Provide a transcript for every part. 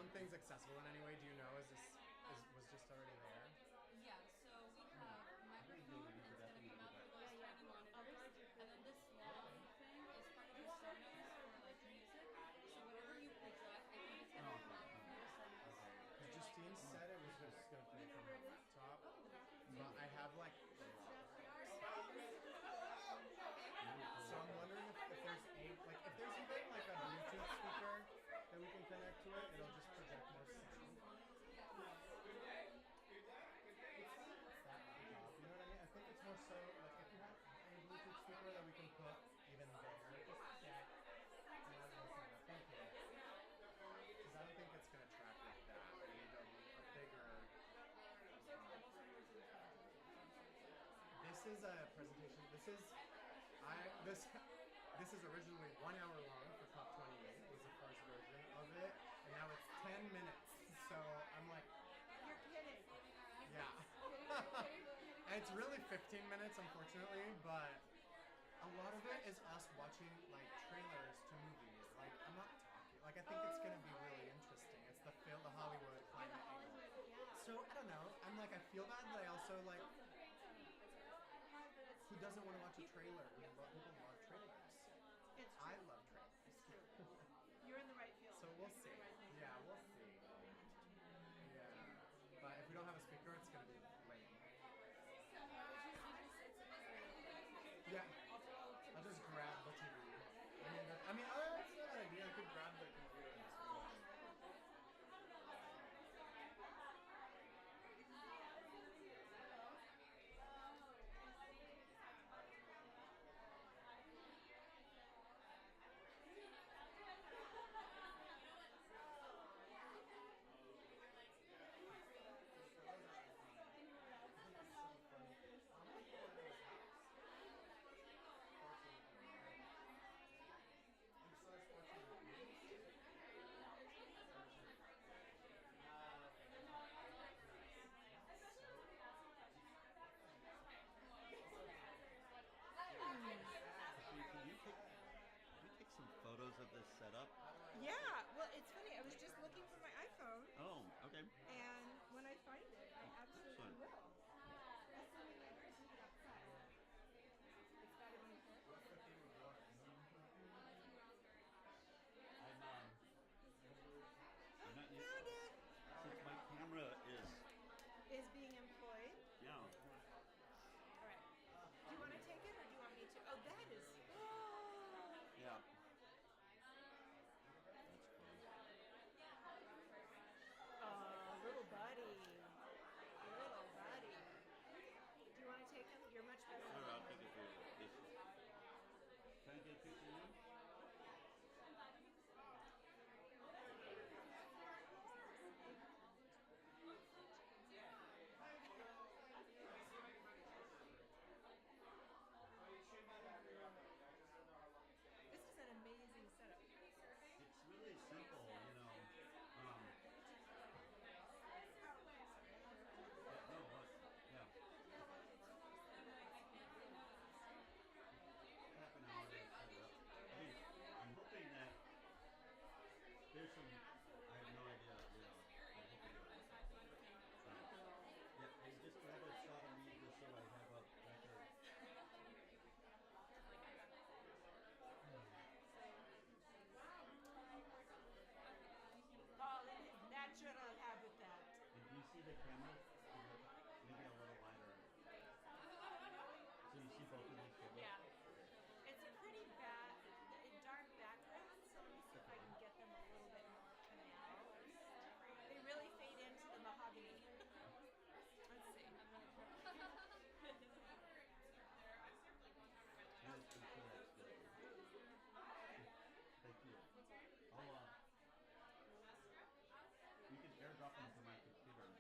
sound things accessible in any way? Do you know? Was just already there? Yeah, so we have a microphone that's going to come out through those tiny monitors, and then this long thing is part of the Sonos for like music. So whatever you project, I think it's going to come out through the Sonos. Because Justine said it was just going to play from my laptop, but I have like. So I'm wondering if there's if there's even like a Bluetooth speaker that we can connect to it, it'll just project more sound. You know what I mean? I think it's more so like if you have a Bluetooth speaker that we can put even there, just that. Thank you. Because I don't think it's gonna track like that. We need a bigger. This is a presentation. This is originally 1 hour long for COP28. Was the first version of it, and now it's 10 minutes. So I'm like, you're kidding. Yeah. And it's really 15 minutes, unfortunately, but a lot of it is us watching like trailers to movies. Like I'm not talking. Like I think it's gonna be really interesting. It's the Hollywood climate angle. So I don't know. I'm like I feel bad, but I also like. Who doesn't want to watch a trailer? People love trailers. It's true. I love trailers. It's true. You're in the right field. So we'll see. Yeah, we'll see. Yeah. But if we don't have a speaker, it's going to be lame. Yeah. I'll just grab the TV. I mean, that's not an idea. I could grab the computer and just some photos of this setup? Yeah, well, it's funny. I was just looking for my iPhone. Oh, okay. And when I find it, I absolutely will. That's the way I see it outside. It's got to be I'm not used found it. Since my camera is being employed. Yeah. All right. Do you want to take it or do you want me to? Oh, that is. Oh. Yeah. That's cool. Oh, little buddy. Little buddy. Do you want to take him? You're much better than I'll take it for you. Can I get a picture of you? This is an amazing setup. It's really simple, you know. Yeah. Half an hour to set it up. I mean, I'm hoping that there's some. I have no idea. You know, I'm hoping yeah, I just grab a shot of me just so I have a record. All in his natural habitat. And do you see the camera? Maybe a little wider. So you see both of these cameras? Yeah. It's a pretty bad, dark background, so let me see if I can get them a little bit more pronounced. They really fade into the mahogany. Let's see. Thank you. You can airdrop them to my computer.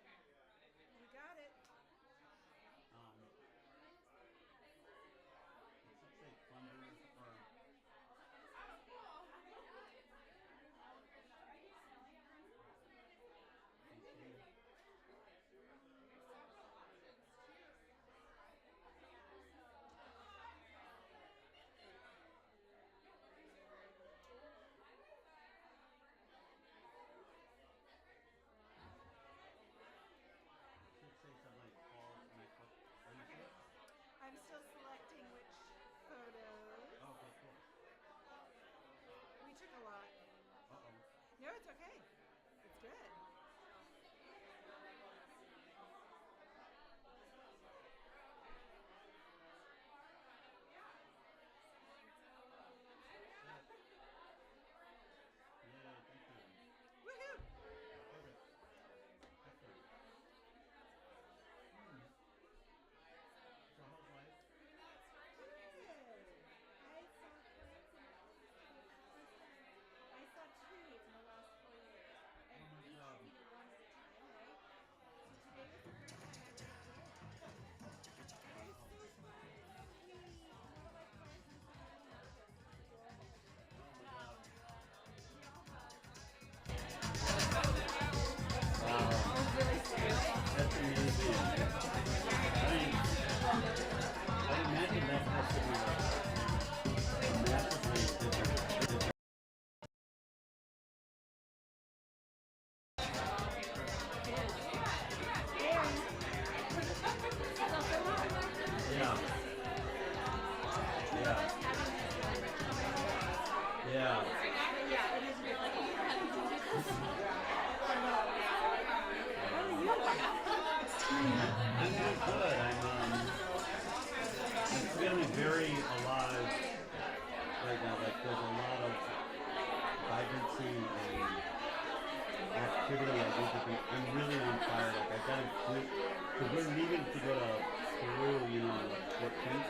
activity I need to be. I'm really on fire. Like I gotta do, because we're leaving to go to Peru, you know, like 14th.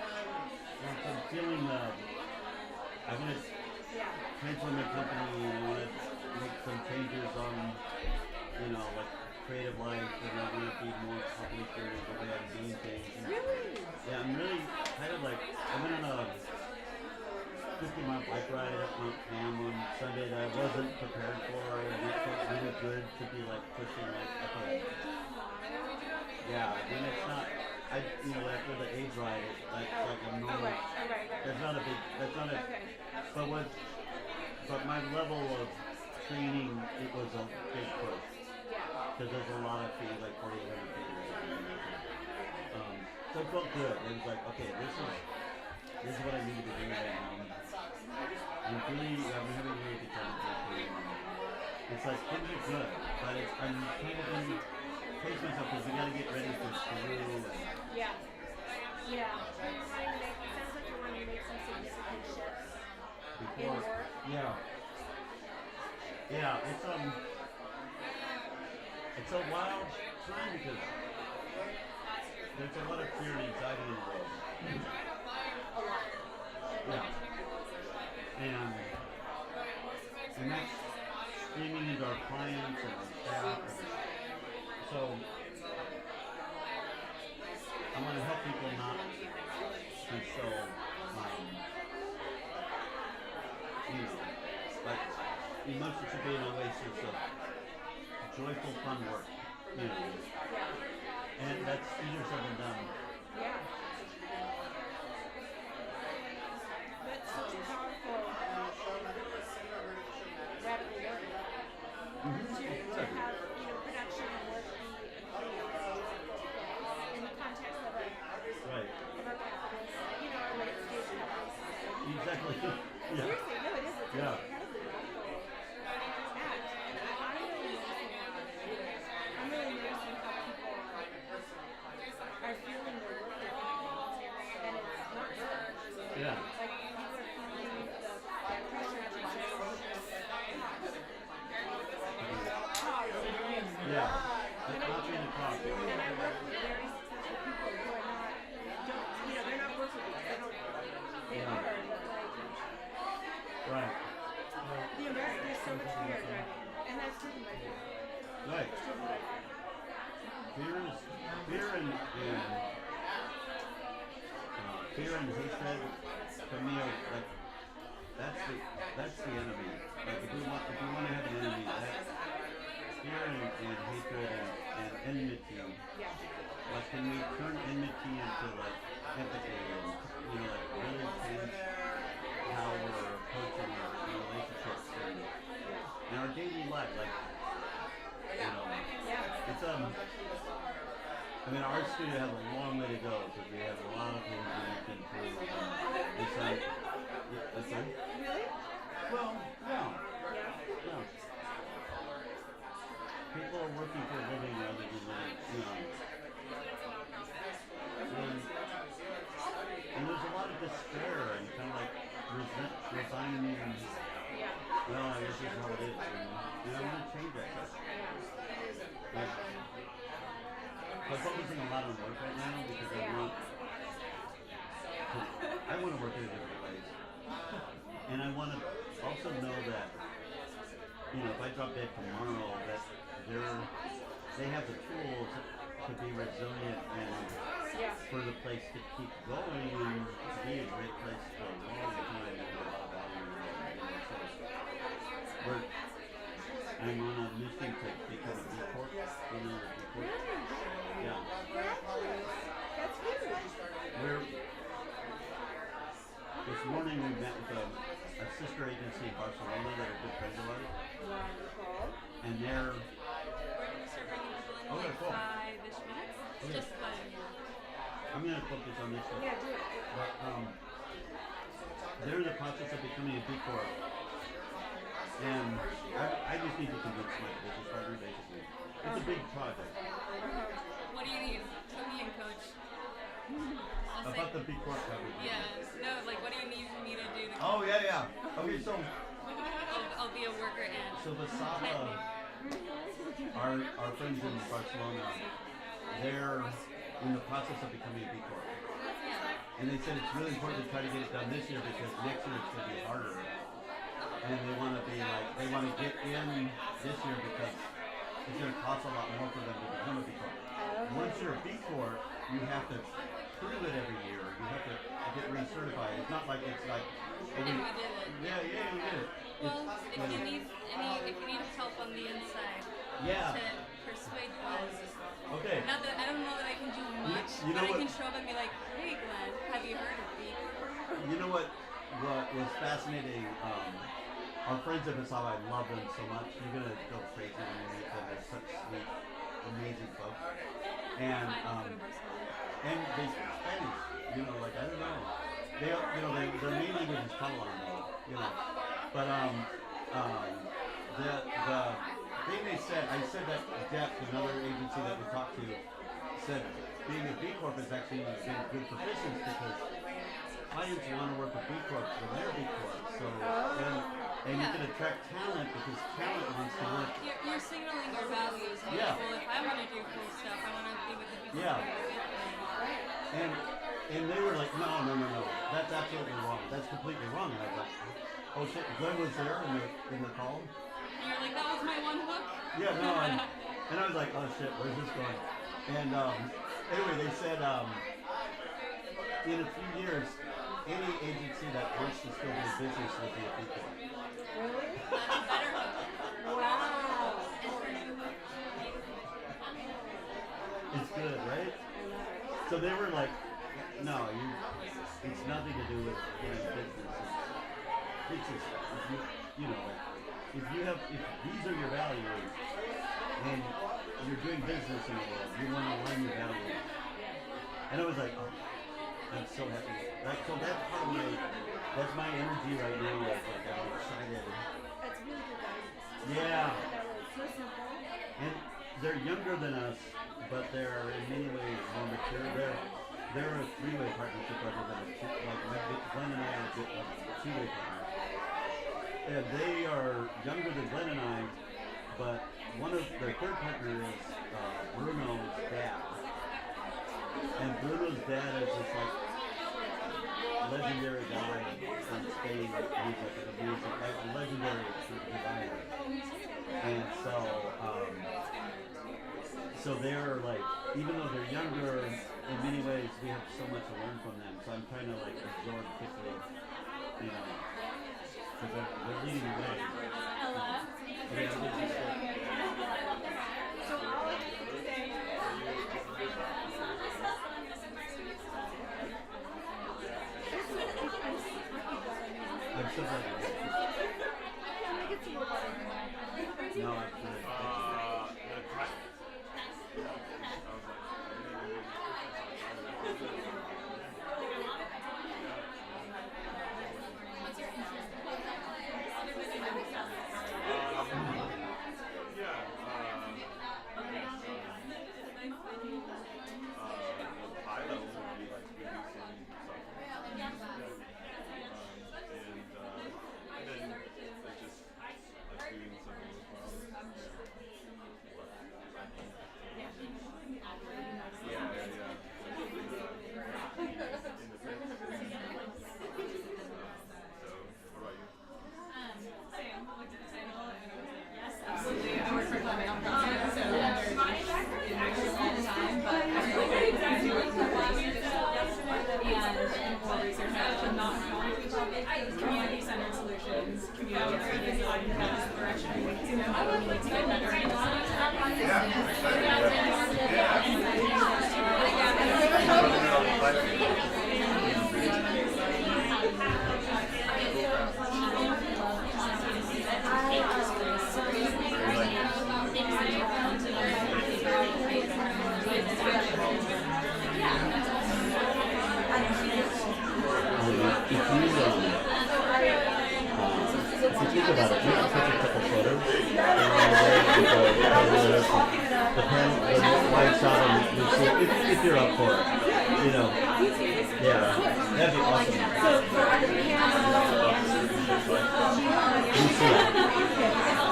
And so I'm feeling, I'm gonna transform my company and I wanna make some changes on, you know, like creative life, and I wanna be more public in the way I'm doing things. And yeah, I'm really kind of like, I went on a 50-mile bike ride up Mount Cam on Sunday that I wasn't prepared for, and it felt really good to be like pushing like up a, yeah, when it's not, you know, after the age ride, it's like a normal, there's not a big, that's not a, but my level of training, it was a big push, because there's a lot of feet, like 4,800 feet, so it felt good. It was like, okay, this is what I need to be doing right now. I'm having a really good time with it. It's like, things are good, but I'm kind of in pace myself because we gotta get ready for Peru. Yeah. It sounds like you want to make some significant shifts in work. Yeah, it's a wild time because there's a lot of fear and anxiety in the world. A lot. Yeah. And that's streaming into our clients and our staff. So I want to help people not be so, you know, like emotions should be an oasis of joyful, fun work, you know. And that's easier said than done. Yeah. That's such a powerful radical work. To have, you know, production and work be in the context of our capitalist, you know, our late stage capitalist society. Exactly. Yeah. Seriously, no, it is. It's Yeah. an incredibly radical act. And I'm really noticing how people are feeling their work ethic, and it's not good. Yeah. Like, people are feeling that pressure to just Yeah. It's not being a cop. and I work with very successful people who are not, you know, they're not working with us. They are, but like, Right. there's so much fear driving, and that's driven by fear. Right. It's driven by fear. Fear and hatred for me are like that's the enemy. Like if you want to have an enemy, that's fear and hatred and enmity. Yeah. Like can we turn enmity into like empathy and you know like really change how we're approaching our relationships and our daily life, like you know, it's I mean, our studio has a long way to go because we have a lot of things we need to improve. It's like, Really? well, yeah. People are working for a living rather than living, you know. And there's a lot of despair and kind of like resigning and, well, I guess this is how it is. And I want to change that. Like, I'm focusing a lot on work right now because I want to work in different ways. And I want to also know that, you know, if I drop dead tomorrow, that they have the tools to be resilient and for the place to keep going and to be a great place for a long time and a lot of value. So I'm on a mission to become a B Corp, you know, a B Corp. Yeah. That's huge. This morning we met with a sister agency in Barcelona that are good friends of ours. Wonderful. And they're... We're going to start bringing people in Okay, cool. 5-ish minutes. Okay. Just letting you know. I'm going to focus on this one. Yeah, do it. But they're in the process of becoming a B Corp. And I just need to convince my business partner, basically. It's a big project. What do you need? Put me in, coach. I'll About say, the B Corp coverage. yeah. No, like, what do you need me to do to Oh, yeah. Okay, so I'll be a worker ant. Basava, our friends in Barcelona, they're in the process of becoming a B Corp. And they said it's really important to try to get it done this year because next year it's going to be harder. And they want to be like, they want to get in this year because it's going to cost a lot more for them to become a B Corp. Once you're a B Corp, you have to prove it every year. You have to get recertified. It's not like it's like, And we did it. yeah, you did it. Well, if you need help on the inside to persuade Glenn. Okay. Not that I don't know that I can do much, You know but I what? can show up and be like, hey Glenn, have you heard of B Corp? You know what was fascinating? Our friends at Basava, I love them so much. You're gonna go crazy when you meet them. They're such sweet, amazing folks. And they speak Spanish. You know, like I don't know. Their main language is Catalan, though. You know, but the thing they said, I said that DEP, another agency that we talked to, said being a B Corp is actually been good for business because clients want to work with B Corps when they're B Corps. So and you can attract talent because talent wants to work. You're signaling your values. And Yeah. Well, if I want to do cool stuff, I want to be with the people Yeah. who are with me. And they were like, no, that's absolutely wrong. That's completely wrong. And I was like, oh shit, Glenn was there in the call. And you're like, that was my one hook? Yeah, no, and I was like, oh shit, where's this going? And anyway, they said in a few years, any agency that wants to still do business will be a B Corp. Really? That's a better hook. Wow. It's good, right? So they were like, no, it's nothing to do with business. It's just, if these are your values and you're doing business in the world, you want to align your values. And I was like, oh, I'm so happy. Like, so that's part of that's my energy right now. Like I'm excited. That's really good guidance. Yeah. That was so simple. And they're younger than us, but they're in many ways more mature. They're a three-way partnership rather than Glenn and I are a two-way partner. And they are younger than Glenn and I, but their third partner is Bruno's dad. And Bruno's dad is this like legendary guy from Spain. He's like a legendary designer. And so they're like, even though they're younger, in many ways we have so much to learn from them. So I'm trying to like absorb quickly, because they're leading the way. Ella? Yeah, So all I have to say I'm so glad you did. I get some more water. No, I'm good. Community-centered solutions, community-driven direction. I would like to get better at If you think about it, you can take a couple photos the pen, the lights out, and you see if you're up for it, yeah, that'd be awesome. So for the piano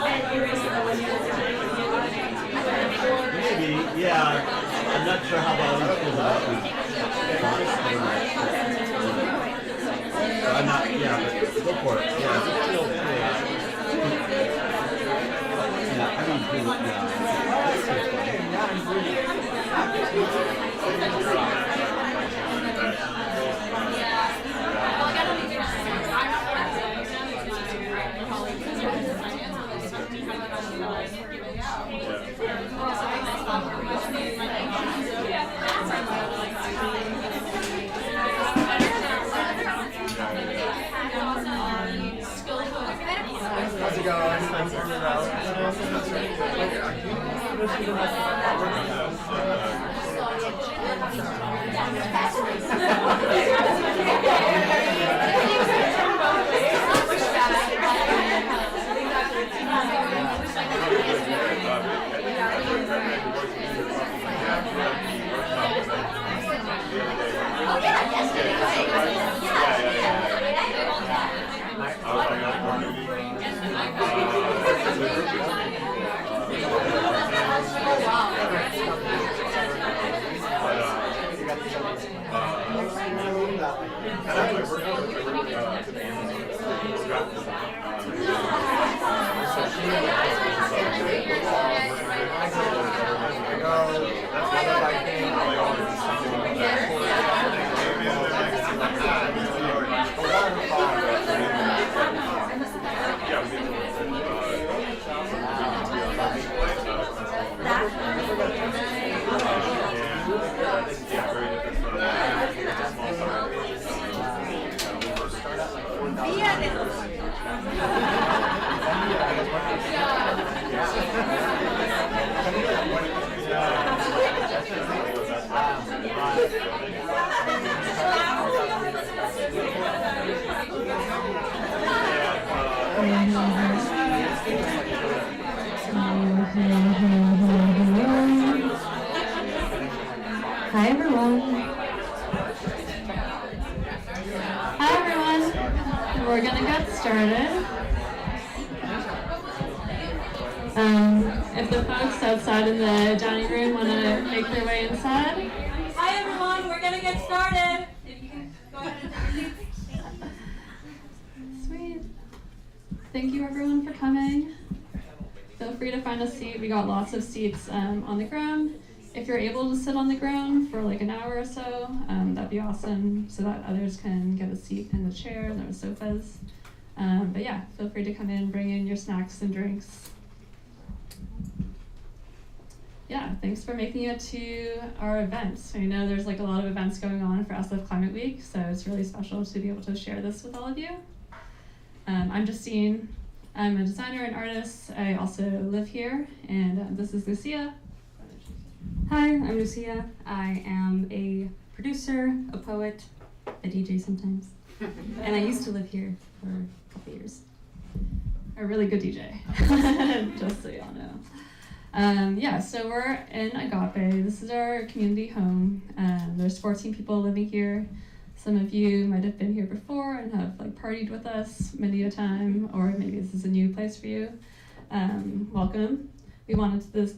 and irresistible when you're I'm not sure how the audience feels about me. I'm not, yeah, but go for it. Yeah, just feel free. Yeah, I mean, yeah. How's it going? Thanks for coming out. Hi everyone. Hi everyone. We're gonna get started. If the folks outside in the dining room want to make their way inside. Hi everyone, we're gonna get started. If you can go ahead and take your seats. Sweet. Thank you everyone for coming. Feel free to find a seat. We got lots of seats on the ground. If you're able to sit on the ground for like an hour or so, that'd be awesome so that others can get a seat in the chairs or the sofas. But yeah, feel free to come in, bring in your snacks and drinks. Yeah, thanks for making it to our events. I know there's like a lot of events going on for SF Climate Week, so it's really special to be able to share this with all of you. I'm Justine. I'm a designer and artist. I also live here, and this is Lucia. Hi, I'm Lucia. I am a producer, a poet, a DJ sometimes, and I used to live here for a couple years. A really good DJ, just so y'all know. Yeah, so we're in Agape. This is our community home. There's 14 people living here. Some of you might have been here before and have like partied with us many a time, or maybe this is a new place for you. Welcome. We wanted this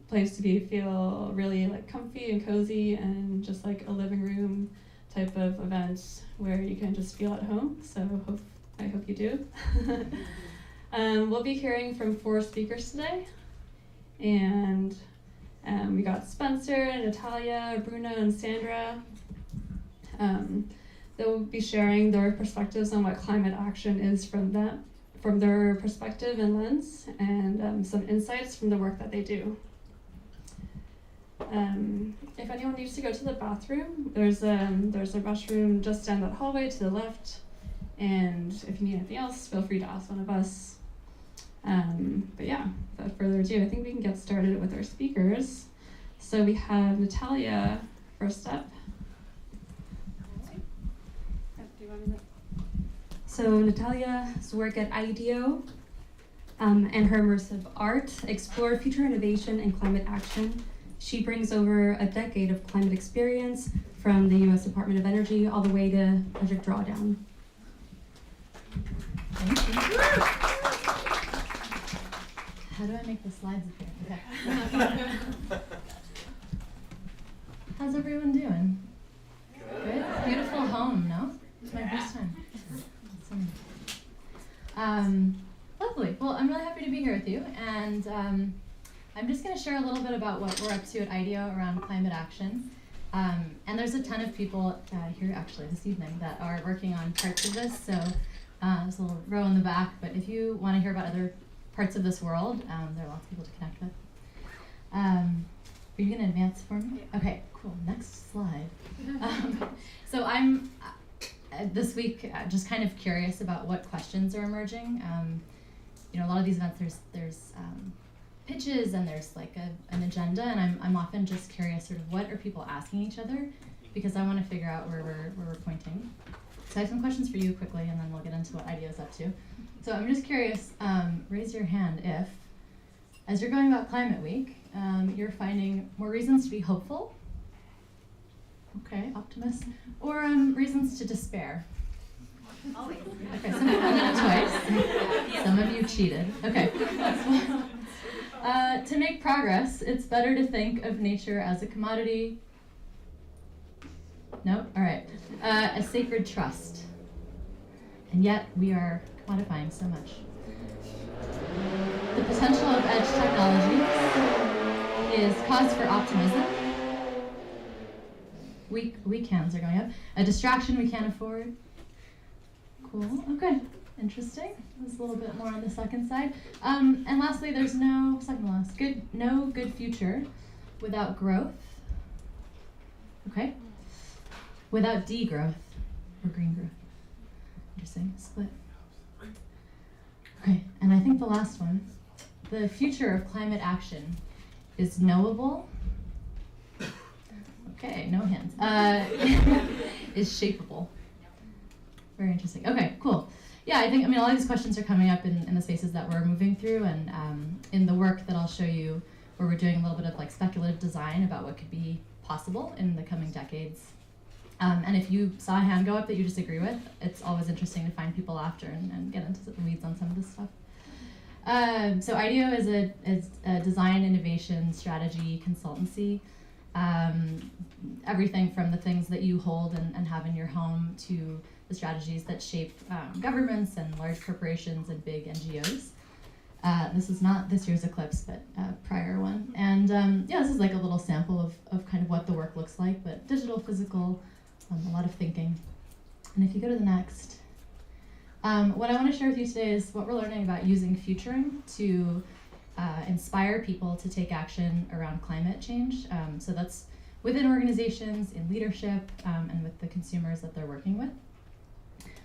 place to feel really like comfy and cozy and just like a living room type of event where you can just feel at home. So I hope you do. We'll be hearing from 4 speakers today. And we got Spencer, Natalia, Bruno, and Sandra. They'll be sharing their perspectives on what climate action is from their perspective and lens, and some insights from the work that they do. If anyone needs to go to the bathroom, there's a restroom just down that hallway to the left, and if you need anything else, feel free to ask one of us. But yeah, without further ado, I think we can get started with our speakers. So we have Natalia first up. So Natalia's work at IDEO and her immersive art explore future innovation and climate action. She brings over a decade of climate experience from the U.S. Department of Energy all the way to Project Drawdown. Thank you. How do I make the slides appear? Okay. share a little bit about what we're up to at IDEO around climate action. And there's a ton of people here actually this evening that are working on parts of this, so there's a little row in the back, but if you want to hear about other parts of this world, there are lots of people to connect with. Are you going to advance for me? Okay, cool. Next slide. So I'm this week just kind of curious about what questions are emerging. You know, a lot of these events, there's pitches and there's like an agenda, and I'm often just curious sort of what are people asking each other, because I want to figure out where we're pointing. So I have some questions for you quickly, and then we'll get into what IDEO is up to. So I'm just curious, raise your hand if, as you're going about Climate Week, you're finding more reasons to be hopeful, okay, optimist, or reasons to despair. Always. Okay, some people did it twice. Some of you cheated. Okay. To make progress, it's better to think of nature as a commodity. No? All right. A sacred trust. And yet we are commodifying so much. The potential of edge technology is cause for optimism. Weak hands are going up. A distraction we can't afford. Cool. Okay. Interesting. This a little bit more on the second side. And lastly, there's no good future without growth. Okay. Without degrowth or green growth. Interesting. Split. Okay. And I think the last one, the future of climate action is knowable. Okay, no hands. Is shapeable. Very interesting. Okay, cool. Yeah, I mean, all these questions are coming up in the spaces that we're moving through, and in the work that I'll show you, where we're doing a little bit of like speculative design about what could be possible in the coming decades. And if you saw a hand go up that you disagree with, it's always interesting to find people after and get into the weeds on some of this stuff. So IDEO is a design, innovation, strategy, consultancy. Everything from the things that you hold and have in your home to the strategies that shape governments and large corporations and big NGOs. This is not this year's eclipse, but a prior one. And yeah, this is like a little sample of kind of what the work looks like, but digital, physical, a lot of thinking. And if you go to the next, what I want to share with you today is what we're learning about using futuring to inspire people to take action around climate change. So that's within organizations, in leadership, and with the consumers that they're working with.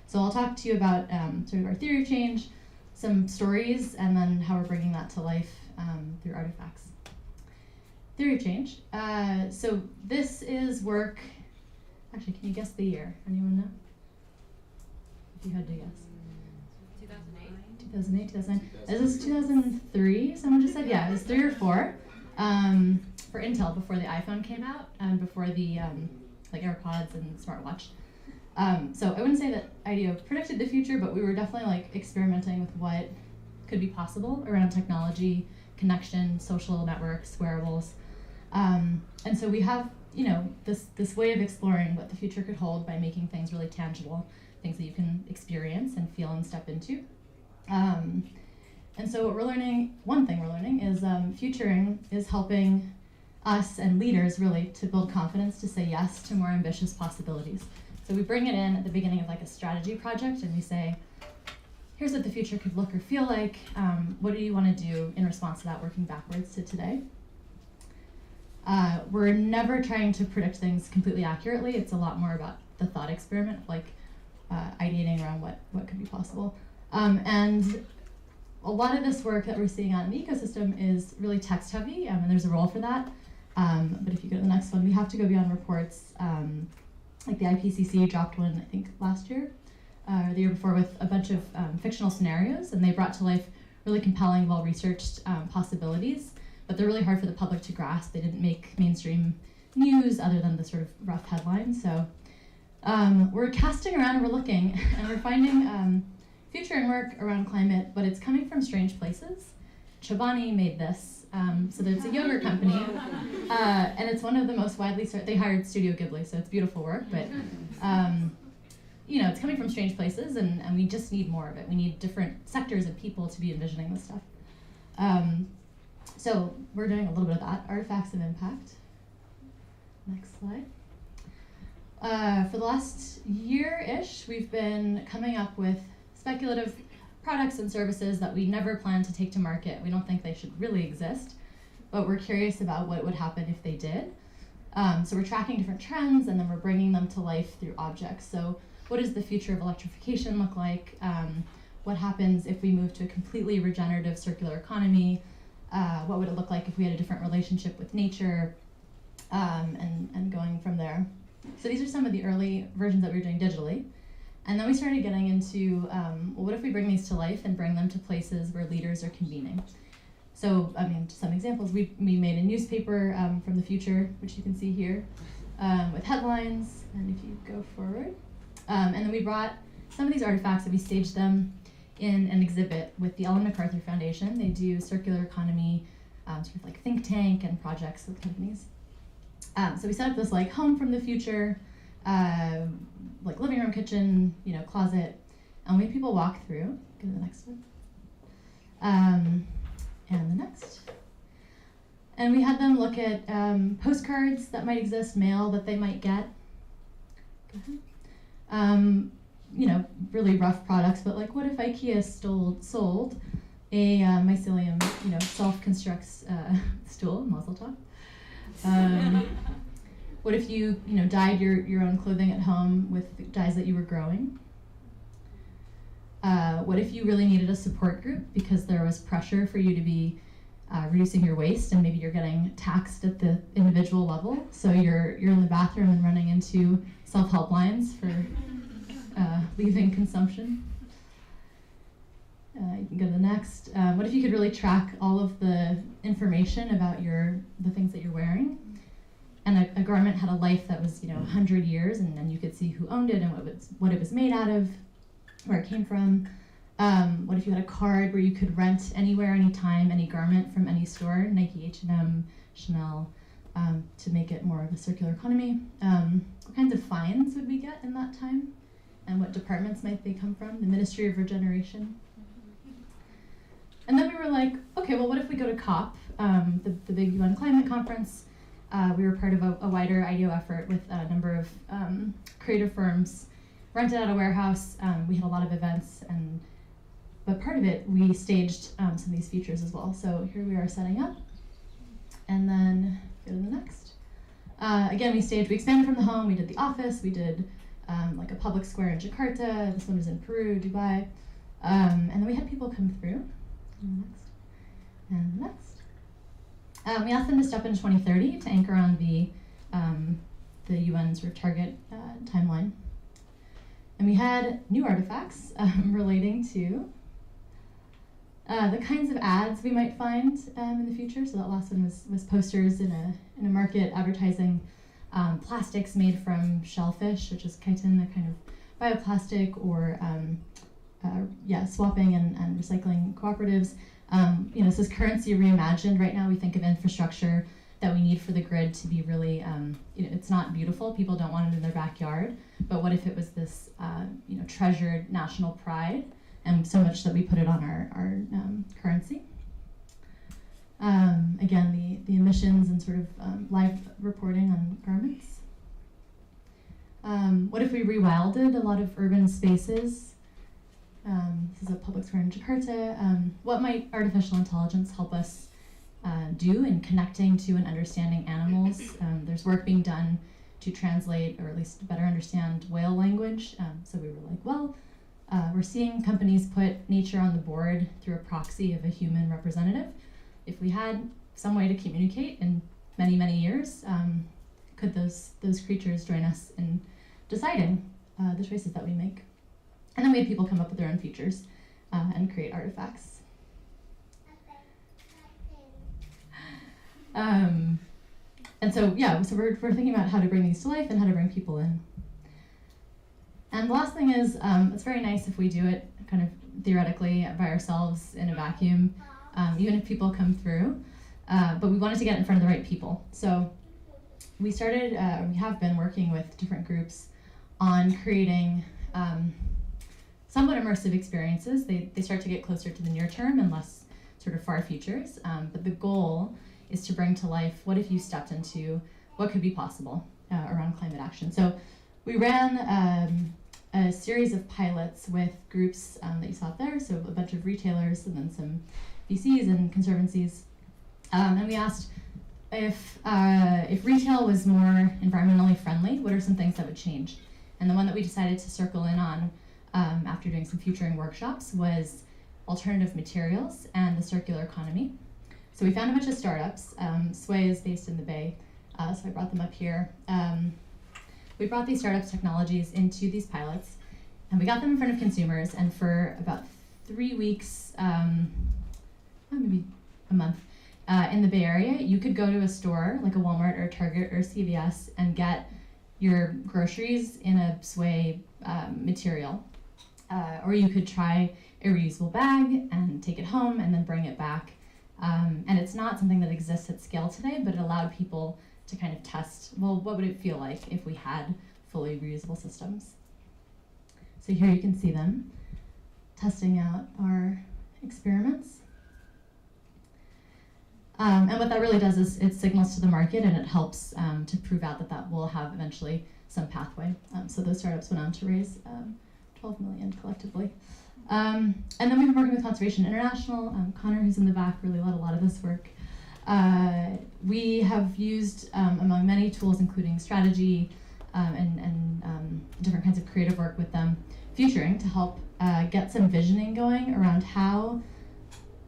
So I'll talk to you about sort of our theory of change, some stories, and then how we're bringing that to life through artifacts. Theory of change. So this is work, actually, can you guess the year? Anyone know? If you had to guess. 2008, 2009. Is this 2003? Someone just said, yeah, it was 3 or 4 for Intel before the iPhone came out and before the like AirPods and smartwatch. So I wouldn't say that IDEO predicted the future, but we were definitely like experimenting with what could be possible around technology, connection, social networks, wearables. And so we have, you know, this way of exploring what the future could hold by making things really tangible, things that you can experience and feel and step into. And so what we're learning, one thing we're learning is futuring is helping us and leaders really to build confidence to say yes to more ambitious possibilities. So we bring it in at the beginning of like a strategy project and we say, here's what the future could look or feel like. What do you want to do in response to that, working backwards to today? We're never trying to predict things completely accurately. It's a lot more about the thought experiment, like ideating around what could be possible. And a lot of this work that we're seeing out in the ecosystem is really text heavy, and there's a role for that. But if you go to the next one, we have to go beyond reports. Like the IPCC dropped one, I think, last year, or the year before, with a bunch of fictional scenarios, and they brought to life really compelling, well-researched possibilities, but they're really hard for the public to grasp. They didn't make mainstream news other than the sort of rough headlines. So we're casting around and we're looking, and we're finding futuring work around climate, but it's coming from strange places. Chobani made this. So there's a yogurt company, and it's one of the most widely they hired Studio Ghibli, so it's beautiful work, but you know, it's coming from strange places, and we just need more of it. We need different sectors of people to be envisioning this stuff. So we're doing a little bit of that, artifacts of impact. Next slide. For the last year-ish, we've been coming up with speculative products and services that we never plan to take to market. We don't think they should really exist, but we're curious about what would happen if they did. So we're tracking different trends, and then we're bringing them to life through objects. So what does the future of electrification look like? What happens if we move to a completely regenerative circular economy? What would it look like if we had a different relationship with nature? And going from there. So these are some of the early versions that we were doing digitally. And then we started getting into, well, what if we bring these to life and bring them to places where leaders are convening? So, I mean, some examples, we made a newspaper from the future, which you can see here, with headlines, and if you go forward. And then we brought some of these artifacts and we staged them in an exhibit with the Ellen MacArthur Foundation. They do circular economy, sort of like think tank and projects with companies. So we set up this like home from the future, like living room, kitchen, closet, and we had people walk through. Go to the next one. And the next. And we had them look at postcards that might exist, mail that they might get. Go ahead. Really rough products, but like what if IKEA sold a mycelium, self-constructs stool, mazel tov. What if you, dyed your own clothing at home with dyes that you were growing? What if you really needed a support group because there was pressure for you to be reducing your waste, and maybe you're getting taxed at the individual level, so you're in the bathroom and running into self-help lines for leaving consumption? You can go to the next. What if you could really track all of the information about the things that you're wearing? And a garment had a life that was 100 years, and then you could see who owned it and what it was made out of, where it came from. What if you had a card where you could rent anywhere, anytime, any garment from any store, Nike, H&M, Chanel, to make it more of a circular economy? What kinds of fines would we get in that time? And what departments might they come from? The Ministry of Regeneration. And then we were like, okay, well, what if we go to COP, the big UN climate conference? We were part of a wider IDEO effort with a number of creative firms, rented out a warehouse. We had a lot of events, but part of it, we staged some of these features as well. So here we are setting up. And then go to the next. Again, we expanded from the home. We did the office. We did like a public square in Jakarta. This one was in Peru, Dubai. And then we had people come through. And next. We asked them to step in 2030 to anchor on the UN sort of target timeline. And we had new artifacts relating to the kinds of ads we might find in the future. So that last one was posters in a market advertising plastics made from shellfish, which is chitin, a kind of bioplastic, or swapping and recycling cooperatives. This is currency reimagined. Right now we think of infrastructure that we need for the grid to be really, it's not beautiful. People don't want it in their backyard. But what if it was this, treasured national pride, and so much that we put it on our currency? Again, the emissions and sort of live reporting on garments. What if we rewilded a lot of urban spaces? This is a public square in Jakarta. What might artificial intelligence help us do in connecting to and understanding animals? There's work being done to translate, or at least better understand, whale language. So we were like, well, we're seeing companies put nature on the board through a proxy of a human representative. If we had some way to communicate in many, many years, could those creatures join us in deciding the choices that we make? And then we had people come up with their own features and create artifacts. And so we're thinking about how to bring these to life and how to bring people in. And the last thing is, it's very nice if we do it kind of theoretically by ourselves in a vacuum, even if people come through. But we wanted to get in front of the right people. So we have been working with different groups on creating somewhat immersive experiences. They start to get closer to the near term and less sort of far futures, but the goal is to bring to life what if you stepped into what could be possible around climate action. So we ran a series of pilots with groups that you saw up there, so a bunch of retailers and then some VCs and conservancies, and we asked if retail was more environmentally friendly, what are some things that would change? And the one that we decided to circle in on after doing some futuring workshops was alternative materials and the circular economy. So we found a bunch of startups. Sway is based in the Bay, so I brought them up here. We brought these startups technologies into these pilots, and we got them in front of consumers, and for about 3 weeks, maybe a month, in the Bay Area, you could go to a store like a Walmart or a Target or CVS and get your groceries in a Sway material. Or you could try a reusable bag and take it home and then bring it back. And it's not something that exists at scale today, but it allowed people to kind of test, well, what would it feel like if we had fully reusable systems? So here you can see them testing out our experiments. And what that really does is it signals to the market, and it helps to prove out that that will have eventually some pathway. So those startups went on to raise 12 million collectively. And then we've been working with Conservation International. Connor, who's in the back, really led a lot of this work. We have used, among many tools, including strategy and different kinds of creative work with them, futuring, to help get some visioning going around how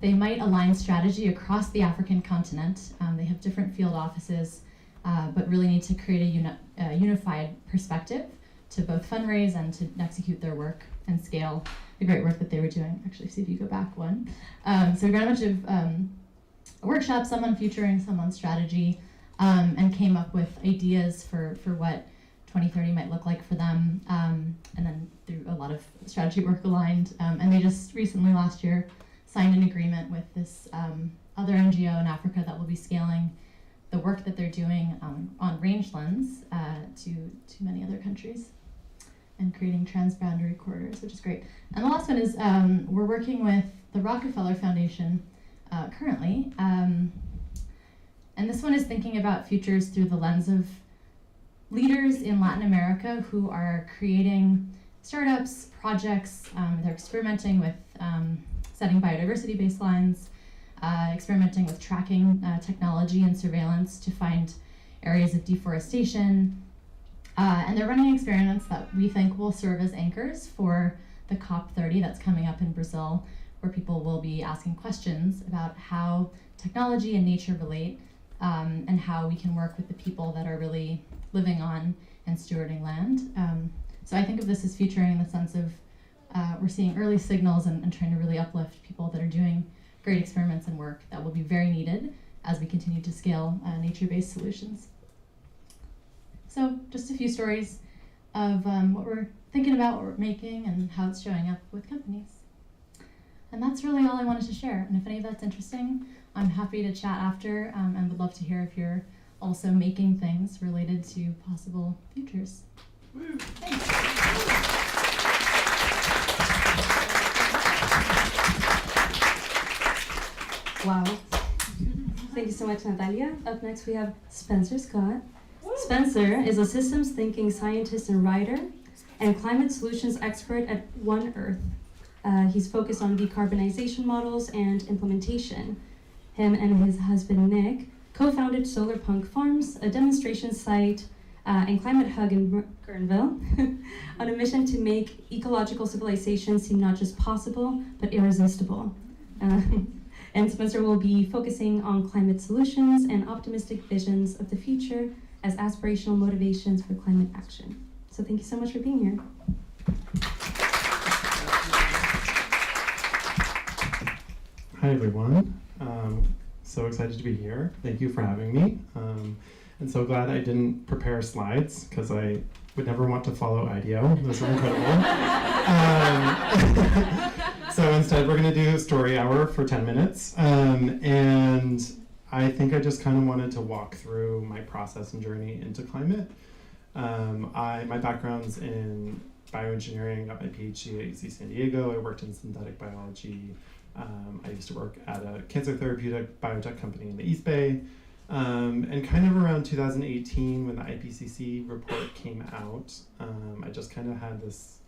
they might align strategy across the African continent. They have different field offices, but really need to create a unified perspective to both fundraise and to execute their work and scale the great work that they were doing. Actually, see if you go back one. So we ran a bunch of workshops, some on futuring, some on strategy, and came up with ideas for what 2030 might look like for them, and then through a lot of strategy work aligned. And they just recently, last year, signed an agreement with this other NGO in Africa that will be scaling the work that they're doing on rangelands to many other countries and creating transboundary corridors, which is great. And the last one is we're working with the Rockefeller Foundation currently. And this one is thinking about futures through the lens of leaders in Latin America who are creating startups, projects. They're experimenting with setting biodiversity baselines, experimenting with tracking technology and surveillance to find areas of deforestation. And they're running experiments that we think will serve as anchors for the COP30 that's coming up in Brazil, where people will be asking questions about how technology and nature relate, and how we can work with the people that are really living on and stewarding land. So I think of this as futuring in the sense of we're seeing early signals and trying to really uplift people that are doing great experiments and work that will be very needed as we continue to scale nature-based solutions. So just a few stories of what we're thinking about, what we're making, and how it's showing up with companies. And that's really all I wanted to share. And if any of that's interesting, I'm happy to chat after, and would love to hear if you're also making things related to possible futures. Woo. Thanks. Wow. Thank you so much, Natalia. Up next, we have Spencer Scott. Spencer is a systems thinking scientist and writer and climate solutions expert at One Earth. He's focused on decarbonization models and implementation. Him and his husband, Nick, co-founded Solar Punk Farms, a demonstration site and climate hug in Guerneville, on a mission to make ecological civilization seem not just possible, but irresistible. And Spencer will be focusing on climate solutions and optimistic visions of the future as aspirational motivations for climate action. So thank you so much for being here. Hi everyone. So excited to be here. Thank you for having me. And so glad I didn't prepare slides because I would never want to follow IDEO. Those are incredible. So instead we're going to do a story hour for 10 minutes. And I think I just kind of wanted to walk through my process and journey into climate. My background's in bioengineering, got my PhD at UC San Diego. I worked in synthetic biology I used to work at a cancer therapeutic biotech company in the East Bay. And kind of around 2018, when the IPCC report came out, I just kind of had this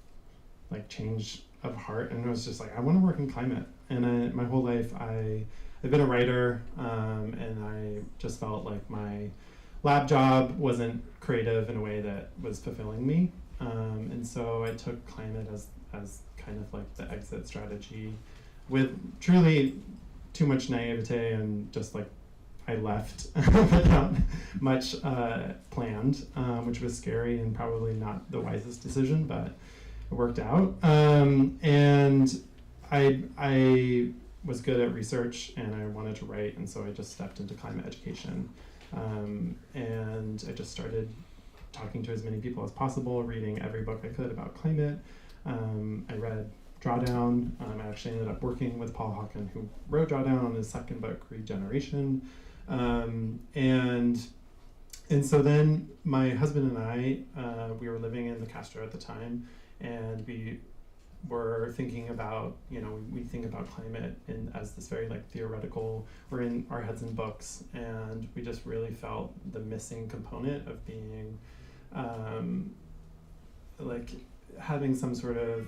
like change of heart, and it was just like, I want to work in climate. And my whole life, I've been a writer, and I just felt like my lab job wasn't creative in a way that was fulfilling me. And so I took climate as kind of like the exit strategy, with truly too much naivete, and just like I left without much planned, which was scary and probably not the wisest decision, but it worked out. And I was good at research, and I wanted to write, and so I just stepped into climate education. And I just started talking to as many people as possible, reading every book I could about climate. I read Drawdown. I actually ended up working with Paul Hawken, who wrote Drawdown, on his second book, Regeneration. And so then my husband and I, we were living in the Castro at the time, and we were thinking about, we think about climate as this very like theoretical, we're in our heads and books, and we just really felt the missing component of being like having some sort of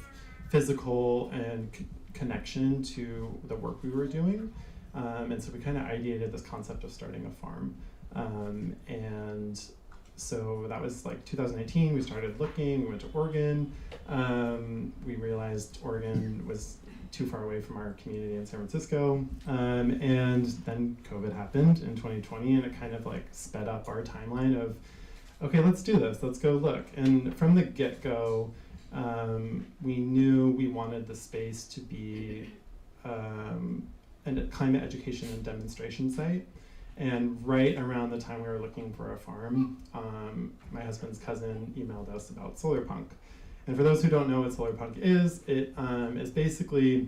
physical and connection to the work we were doing. And so we kind of ideated this concept of starting a farm. And so that was like 2018, we started looking, we went to Oregon. We realized Oregon was too far away from our community in San Francisco. And then COVID happened in 2020, and it kind of like sped up our timeline of, okay, let's do this, let's go look. And from the get-go, we knew we wanted the space to be a climate education and demonstration site. And right around the time we were looking for a farm, my husband's cousin emailed us about solar punk. And for those who don't know what solar punk is, it is basically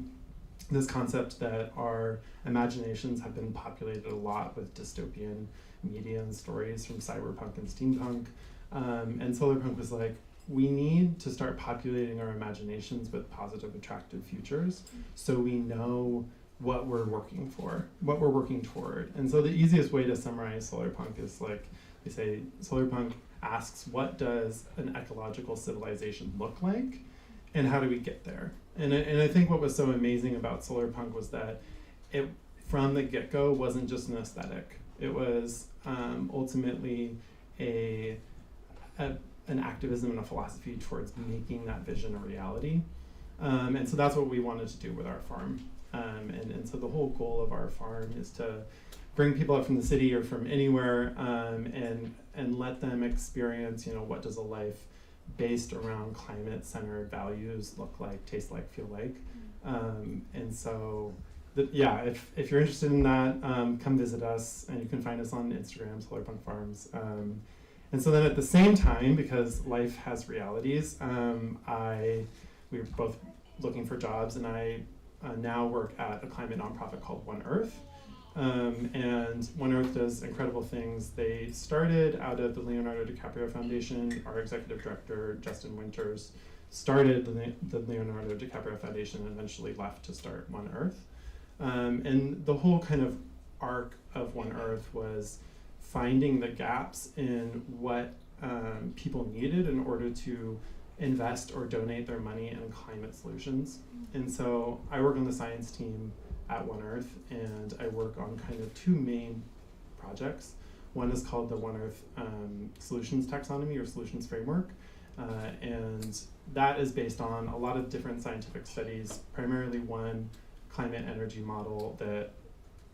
this concept that our imaginations have been populated a lot with dystopian media and stories from cyberpunk and steampunk. And solar punk was like, we need to start populating our imaginations with positive, attractive futures, so we know what we're working for, what we're working toward. And so the easiest way to summarize solar punk is like, we say solar punk asks, what does an ecological civilization look like, and how do we get there? And I think what was so amazing about solar punk was that it, from the get-go, wasn't just an aesthetic. It was ultimately an activism and a philosophy towards making that vision a reality. And so that's what we wanted to do with our farm. And so the whole goal of our farm is to bring people up from the city or from anywhere, and let them experience, what does a life based around climate-centered values look like, taste like, feel like. And so, if you're interested in that, come visit us, and you can find us on Instagram, Solar Punk Farms. And so then at the same time, because life has realities, we were both looking for jobs, and I now work at a climate nonprofit called One Earth. And One Earth does incredible things. They started out of the Leonardo DiCaprio Foundation. Our executive director, Justin Winters, started the Leonardo DiCaprio Foundation and eventually left to start One Earth. And the whole kind of arc of One Earth was finding the gaps in what people needed in order to invest or donate their money in climate solutions. And so I work on the science team at One Earth, and I work on kind of two main projects. One is called the One Earth Solutions Taxonomy or Solutions Framework, and that is based on a lot of different scientific studies, primarily one climate energy model that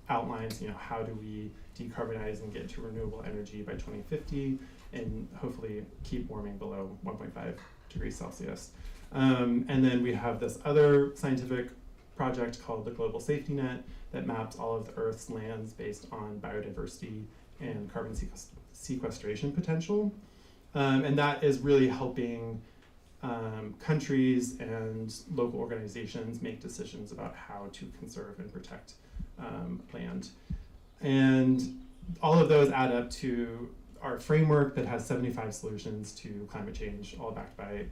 outlines, how do we decarbonize and get to renewable energy by 2050 and hopefully keep warming below 1.5 degrees Celsius. And then we have this other scientific project called the Global Safety Net that maps all of the Earth's lands based on biodiversity and carbon sequestration potential. And that is really helping countries and local organizations make decisions about how to conserve and protect land. And all of those add up to our framework that has 75 solutions to climate change, all backed by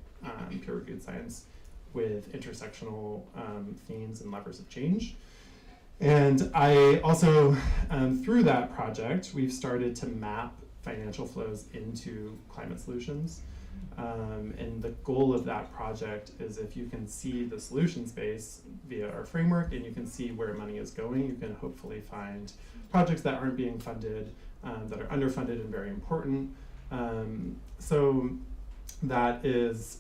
peer-reviewed science with intersectional themes and levers of change. And I also, through that project, we've started to map financial flows into climate solutions. And the goal of that project is if you can see the solution space via our framework and you can see where money is going, you can hopefully find projects that aren't being funded, that are underfunded and very important. So that is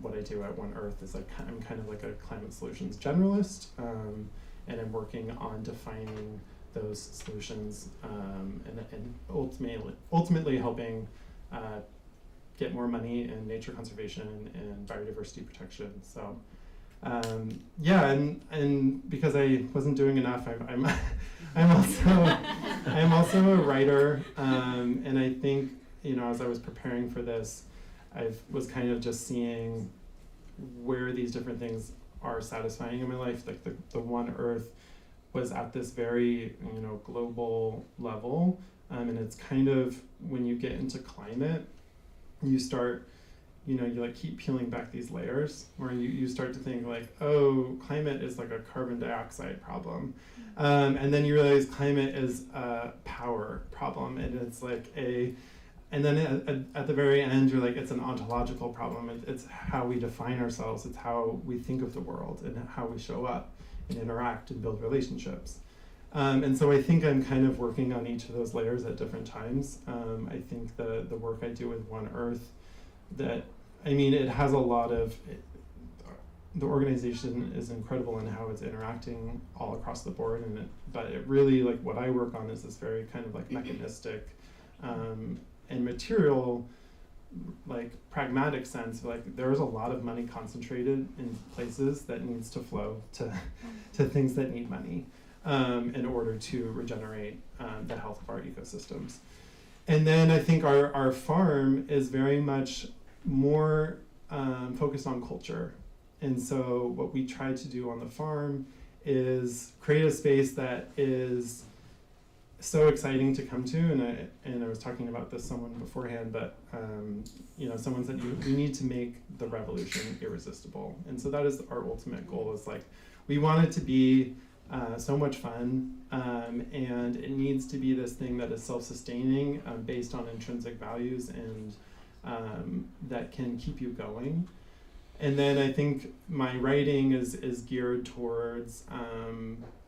what I do at One Earth. Is I'm kind of like a climate solutions generalist, and I'm working on defining those solutions and ultimately helping get more money in nature conservation and biodiversity protection. So yeah, and because I wasn't doing enough, I'm also a writer, and I think, you know, as I was preparing for this, I was kind of just seeing where these different things are satisfying in my life. Like the One Earth was at this very, you know, global level, and it's kind of, when you get into climate, you start, you know, you like keep peeling back these layers where you start to think like, oh, climate is like a carbon dioxide problem. And then you realize climate is a power problem, and it's like and then at the very end, you're like, it's an ontological problem. It's how we define ourselves. It's how we think of the world and how we show up and interact and build relationships. And so I think I'm kind of working on each of those layers at different times. I think the work I do with One Earth, that, I mean, it has a lot of, the organization is incredible in how it's interacting all across the board, but it really, like, what I work on is this very kind of like mechanistic and material, like pragmatic sense. Like, there's a lot of money concentrated in places that needs to flow to things that need money in order to regenerate the health of our ecosystems. And then I think our farm is very much more focused on culture. And so what we try to do on the farm is create a space that is so exciting to come to, and I was talking about this someone beforehand, but you know, someone said we need to make the revolution irresistible, and so that is our ultimate goal. Is like, we want it to be so much fun, and it needs to be this thing that is self-sustaining, based on intrinsic values, and that can keep you going. And then I think my writing is geared towards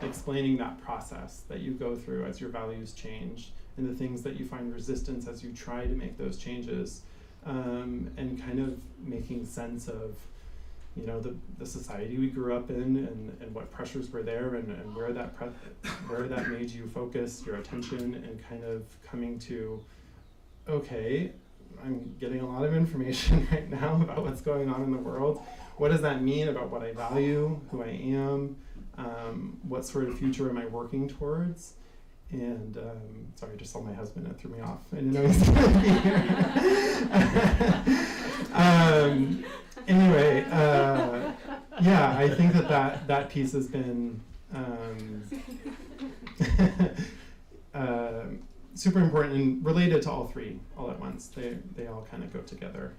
explaining that process that you go through as your values change, and the things that you find resistance as you try to make those changes, and kind of making sense of, you know, the society we grew up in, and what pressures were there, and where that made you focus your attention, and kind of coming to, okay, I'm getting a lot of information right now about what's going on in the world. What does that mean about what I value, who I am, what sort of future am I working towards? And sorry, I just saw my husband, it threw me off. I didn't know he was going to be here. Anyway, yeah, I think that piece has been super important and related to all three all at once. They all kind of go together.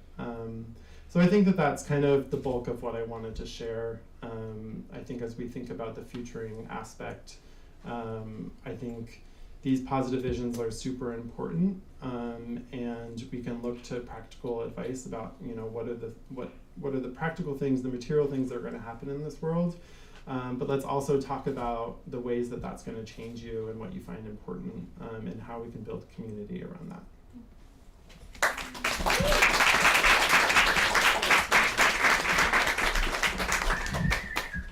So I think that's kind of the bulk of what I wanted to share. I think as we think about the futuring aspect, I think these positive visions are super important, and we can look to practical advice about, you know, what are the practical things, the material things that are going to happen in this world. But let's also talk about the ways that that's going to change you and what you find important, and how we can build a community around that.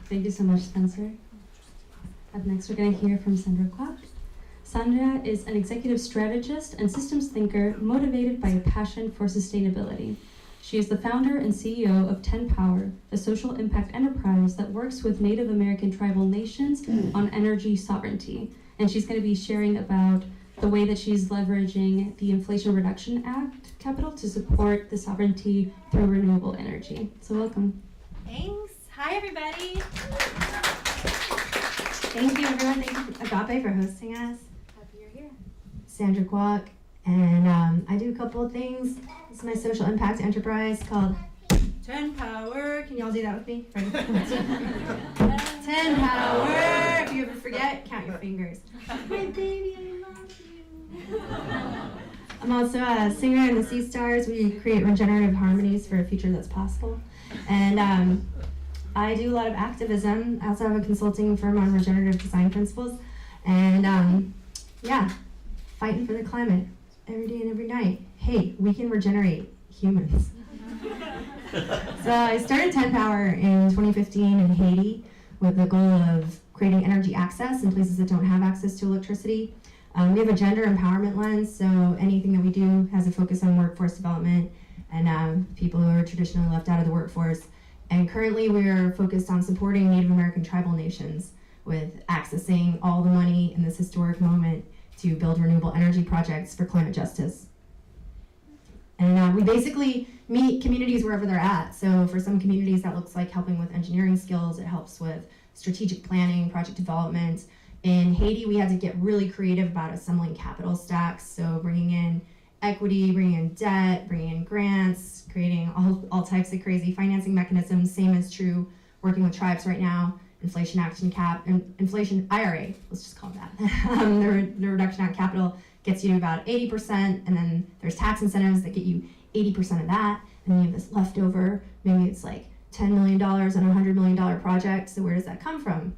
Thank you so much, Spencer. Up next, we're going to hear from Sandra Kwak. Sandra is an executive strategist and systems thinker motivated by a passion for sustainability. She is the founder and CEO of 10 Power, a social impact enterprise that works with Native American tribal nations on energy sovereignty. And she's going to be sharing about the way that she's leveraging the Inflation Reduction Act capital to support the sovereignty through renewable energy. So welcome. Thanks. Hi, everybody. Thank you, everyone. Thank you, Agape, for hosting us. Happy you're here. Sandra Kwak, and I do a couple of things. This is my social impact enterprise called 10 power. Can y'all do that with me? 10 power. If you ever forget, count your fingers. My baby, I love you. I'm also a singer in the Sea Stars. We create regenerative harmonies for a future that's possible. And I do a lot of activism. I also have a consulting firm on regenerative design principles. And yeah, fighting for the climate every day and every night. Hey, we can regenerate humans. So I started 10 Power in 2015 in Haiti with the goal of creating energy access in places that don't have access to electricity. We have a gender empowerment lens, so anything that we do has a focus on workforce development and people who are traditionally left out of the workforce. And currently we are focused on supporting Native American tribal nations with accessing all the money in this historic moment to build renewable energy projects for climate justice. And we basically meet communities wherever they're at. So for some communities that looks like helping with engineering skills, it helps with strategic planning, project development. In Haiti, we had to get really creative about assembling capital stacks. So bringing in equity, bringing in debt, bringing in grants, creating all types of crazy financing mechanisms. Same is true working with tribes right now. Inflation Action Cap, and Inflation IRA, let's just call it that. The reduction on capital gets you to about 80%, and then there's tax incentives that get you 80% of that, and then you have this leftover, maybe it's like $10 million on a $100 million project, so where does that come from?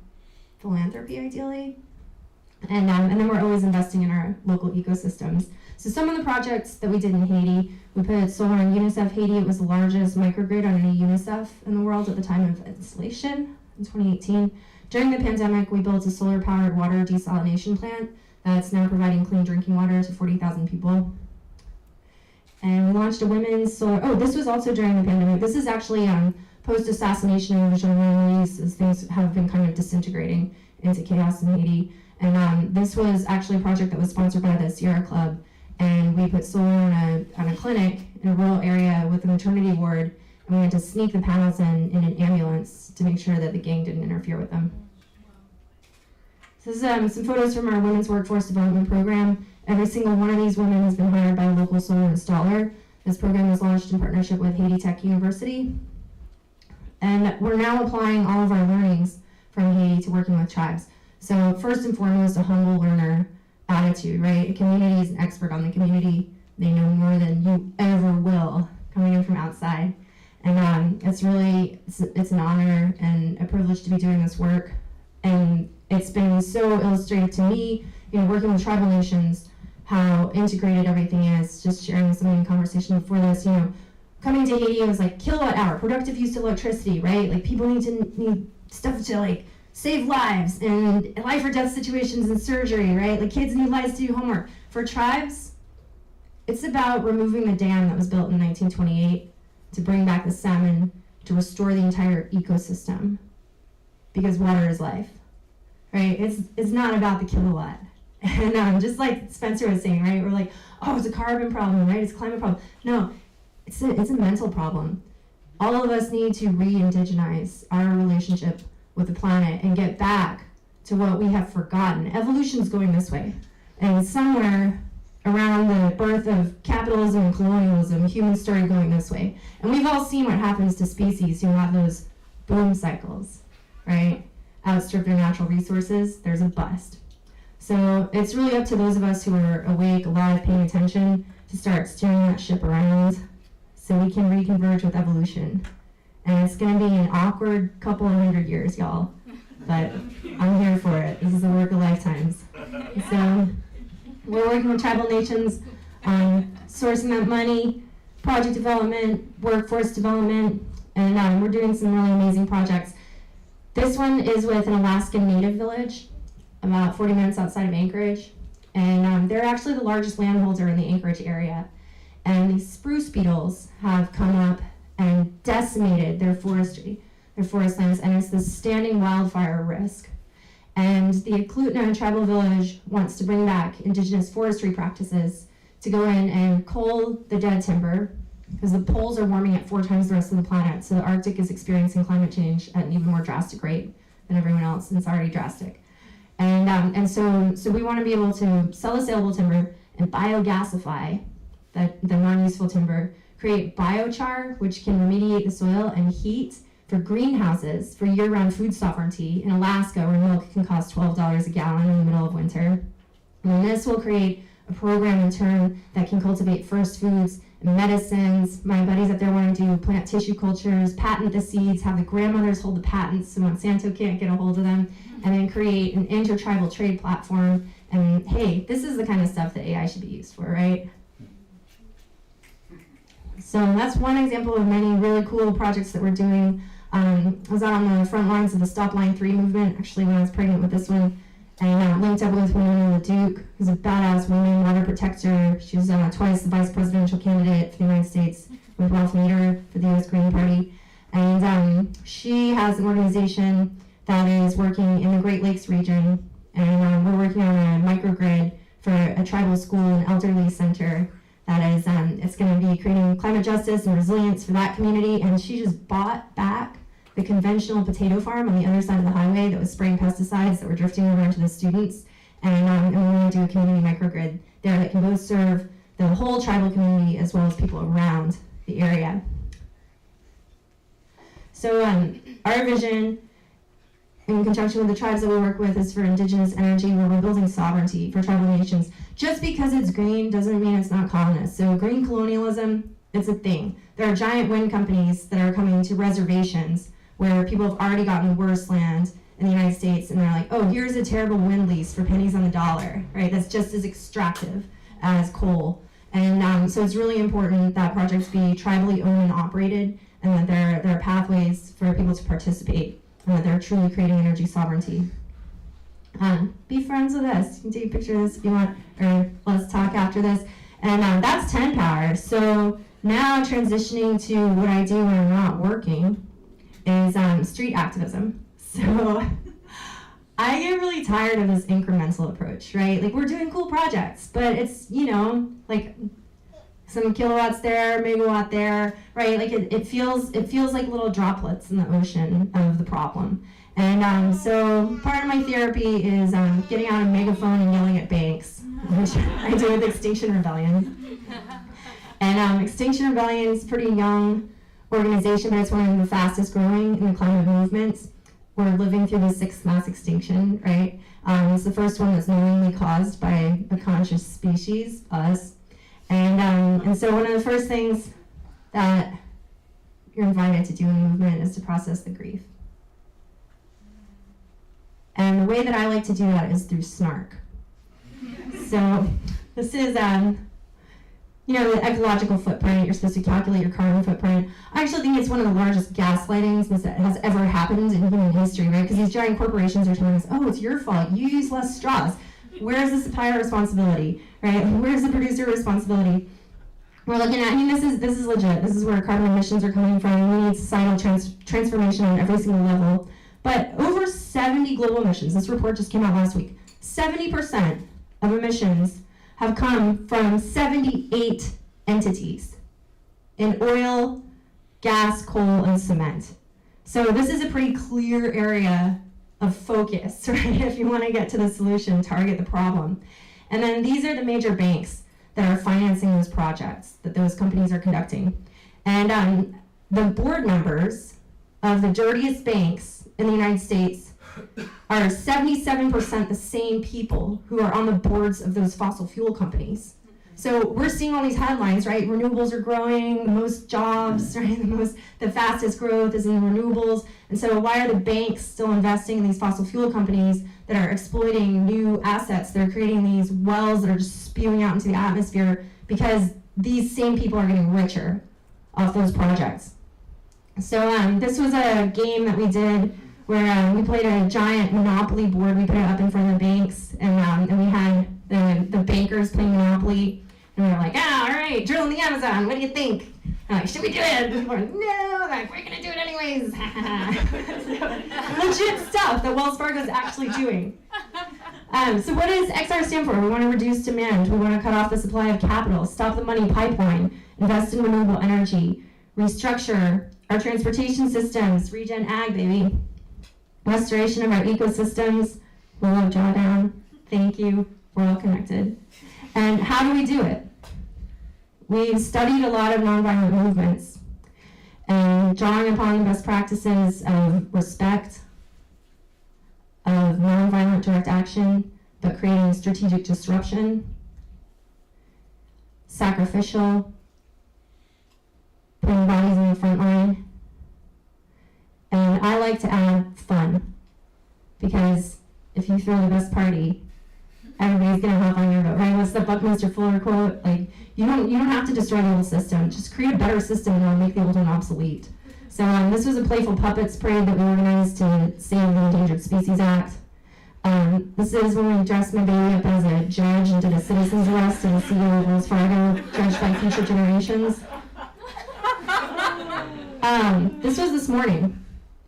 Philanthropy, ideally. And then we're always investing in our local ecosystems. So some of the projects that we did in Haiti, we put solar on UNICEF Haiti. It was the largest microgrid on any UNICEF in the world at the time of installation in 2018. During the pandemic, we built a solar-powered water desalination plant that's now providing clean drinking water to 40,000 people. And we launched a women's solar, this was also during the pandemic. This is actually post-assassination of Jean Moïse, as things have been kind of disintegrating into chaos in Haiti. And this was actually a project that was sponsored by the Sierra Club. And we put solar on a clinic in a rural area with a maternity ward, and we had to sneak the panels in an ambulance to make sure that the gang didn't interfere with them. So this is some photos from our Women's Workforce Development Program. Every single one of these women has been hired by a local solar installer. This program was launched in partnership with Haiti Tech University. And we're now applying all of our learnings from Haiti to working with tribes. So first and foremost, a humble learner attitude, right? A community is an expert on the community. They know more than you ever will coming in from outside. And it's an honor and a privilege to be doing this work. And it's been so illustrative to me, working with tribal nations, how integrated everything is. Just sharing something in conversation before this, coming to Haiti, it was like kilowatt hour, productive use of electricity, right? Like people need stuff to like save lives and life or death situations and surgery, right? Like kids need lights to do homework. For tribes, it's about removing the dam that was built in 1928 to bring back the salmon, to restore the entire ecosystem, because water is life, right? It's not about the kilowatt. And just like Spencer was saying, right? We're like, oh, it's a carbon problem, right? It's a climate problem. No, it's a mental problem. All of us need to re-indigenize our relationship with the planet and get back to what we have forgotten. Evolution's going this way. And somewhere around the birth of capitalism and colonialism, humans started going this way. And we've all seen what happens to species who have those boom cycles, right? Outstrip their natural resources, there's a bust. So it's really up to those of us who are awake, alive, paying attention to start steering that ship around so we can reconverge with evolution. And it's gonna be an awkward couple of 100 years, y'all. But I'm here for it. This is the work of lifetimes. So we're working with tribal nations on sourcing that money, project development, workforce development, and we're doing some really amazing projects. This one is with an Alaskan Native village, about 40 minutes outside of Anchorage. And they're actually the largest landholder in the Anchorage area. And these spruce beetles have come up and decimated their forest lands, and it's this standing wildfire risk. And the Eklutna tribal village wants to bring back indigenous forestry practices to go in and cull the dead timber, because the poles are warming at 4 times the rest of the planet. So the Arctic is experiencing climate change at an even more drastic rate than everyone else, and it's already drastic. And so we want to be able to sell the saleable timber and biogasify the non-useful timber, create biochar, which can remediate the soil, and heat for greenhouses for year-round food sovereignty in Alaska, where milk can cost $12 a gallon in the middle of winter. And this will create a program in turn that can cultivate first foods and medicines. My buddies up there want to do plant tissue cultures, patent the seeds, have the grandmothers hold the patents so Monsanto can't get a hold of them, and then create an intertribal trade platform. And hey, this is the kind of stuff that AI should be used for, right? So that's one example of many really cool projects that we're doing. I was out on the front lines of the Stop Line 3 movement, actually, when I was pregnant with this one, and linked up with Winona LaDuke, who's a badass woman, water protector. She was twice the vice presidential candidate for the United States with Ralph Nader for the U.S. Green Party. And she has an organization that is working in the Great Lakes region, and we're working on a microgrid for a tribal school and elderly center that is, it's going to be creating climate justice and resilience for that community. And she just bought back the conventional potato farm on the other side of the highway that was spraying pesticides that were drifting over into the students. And we're going to do a community microgrid there that can both serve the whole tribal community as well as people around the area. So our vision, in conjunction with the tribes that we work with, is for indigenous energy, where we're building sovereignty for tribal nations. Just because it's green doesn't mean it's not colonist. So green colonialism, it's a thing. There are giant wind companies that are coming to reservations where people have already gotten worse land in the United States, and they're like, oh, here's a terrible wind lease for pennies on the dollar, right? That's just as extractive as coal. And so it's really important that projects be tribally owned and operated, and that there are pathways for people to participate, and that they're truly creating energy sovereignty. Be friends with us. You can take a picture of this if you want, or let's talk after this. And that's 10 power. So now transitioning to what I do when I'm not working is street activism. So I get really tired of this incremental approach, right? Like, we're doing cool projects, but it's, you know, like some kilowatts there, megawatt there, right? Like it feels like little droplets in the ocean of the problem. And so part of my therapy is getting out a megaphone and yelling at banks, which I do with Extinction Rebellion. And Extinction Rebellion is a pretty young organization, but it's one of the fastest growing in the climate movements. We're living through the 6th mass extinction, right? It's the first one that's knowingly caused by a conscious species, us. And so one of the first things that you're invited to do in the movement is to process the grief. And the way that I like to do that is through snark. So this is, you know, the ecological footprint. You're supposed to calculate your carbon footprint. I actually think it's one of the largest gaslightings that has ever happened in human history, right? Because these giant corporations are telling us, oh, it's your fault. You use less straws. Where's the supplier responsibility, right? Where's the producer responsibility? We're looking at, I mean, this is legit. This is where carbon emissions are coming from. We need societal transformation on every single level. But over 70 global emissions, this report just came out last week, 70% of emissions have come from 78 entities in oil, gas, coal, and cement. So this is a pretty clear area of focus, right? If you want to get to the solution, target the problem. And then these are the major banks that are financing those projects that those companies are conducting. And the board members of the dirtiest banks in the United States are 77% the same people who are on the boards of those fossil fuel companies. So we're seeing all these headlines, right? Renewables are growing, the most jobs, right? The fastest growth is in renewables. And so why are the banks still investing in these fossil fuel companies that are exploiting new assets? They're creating these wells that are just spewing out into the atmosphere because these same people are getting richer off those projects. So this was a game that we did where we played a giant Monopoly board. We put it up in front of the banks, and we had the bankers playing Monopoly. And we were like, all right, drill in the Amazon, what do you think? I'm like, should we do it? And people were like, no, I'm like, we're gonna do it anyways. Legit stuff that Wells Fargo is actually doing. So what does XR stand for? We want to reduce demand. We want to cut off the supply of capital, stop the money pipeline, invest in renewable energy, restructure our transportation systems, regen ag, baby. Restoration of our ecosystems. We love Drawdown. Thank you. We're all connected. And how do we do it? We've studied a lot of nonviolent movements and drawing upon the best practices of respect, of nonviolent direct action, but creating strategic disruption, sacrificial, putting bodies in the front line. And I like to add fun, because if you throw the best party, everybody's gonna hop on your boat, right? What's the Buckminster Fuller quote? Like, you don't have to destroy the old system. Just create a better system and it'll make the old one obsolete. So this was a playful puppets parade that we organized to save the Endangered Species Act. This is when we dressed my baby up as a judge and did a citizen's arrest to the CEO of Wells Fargo, judged by future generations. This was this morning.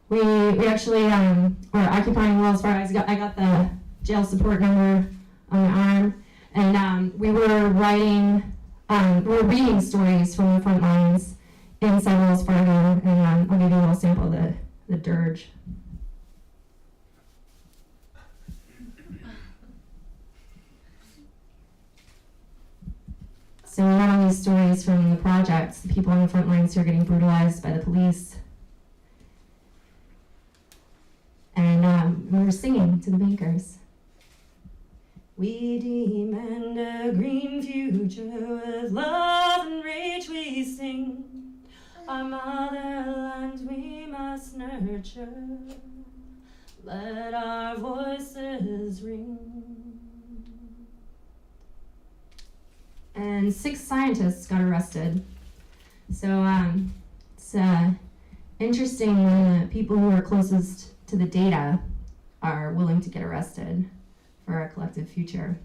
We actually were occupying Wells Fargo. I got the jail support number on my arm, and we were reading stories from the front lines inside Wells Fargo, and I'll give you a little sample of the dirge. So we got all these stories from the projects, the people on the front lines who are getting brutalized by the police. And we were singing to the bankers. We demand a green future with love and rage we sing. Our motherland we must nurture. Let our voices ring. And 6 scientists got arrested. So it's interesting when the people who are closest to the data are willing to get arrested for our collective future.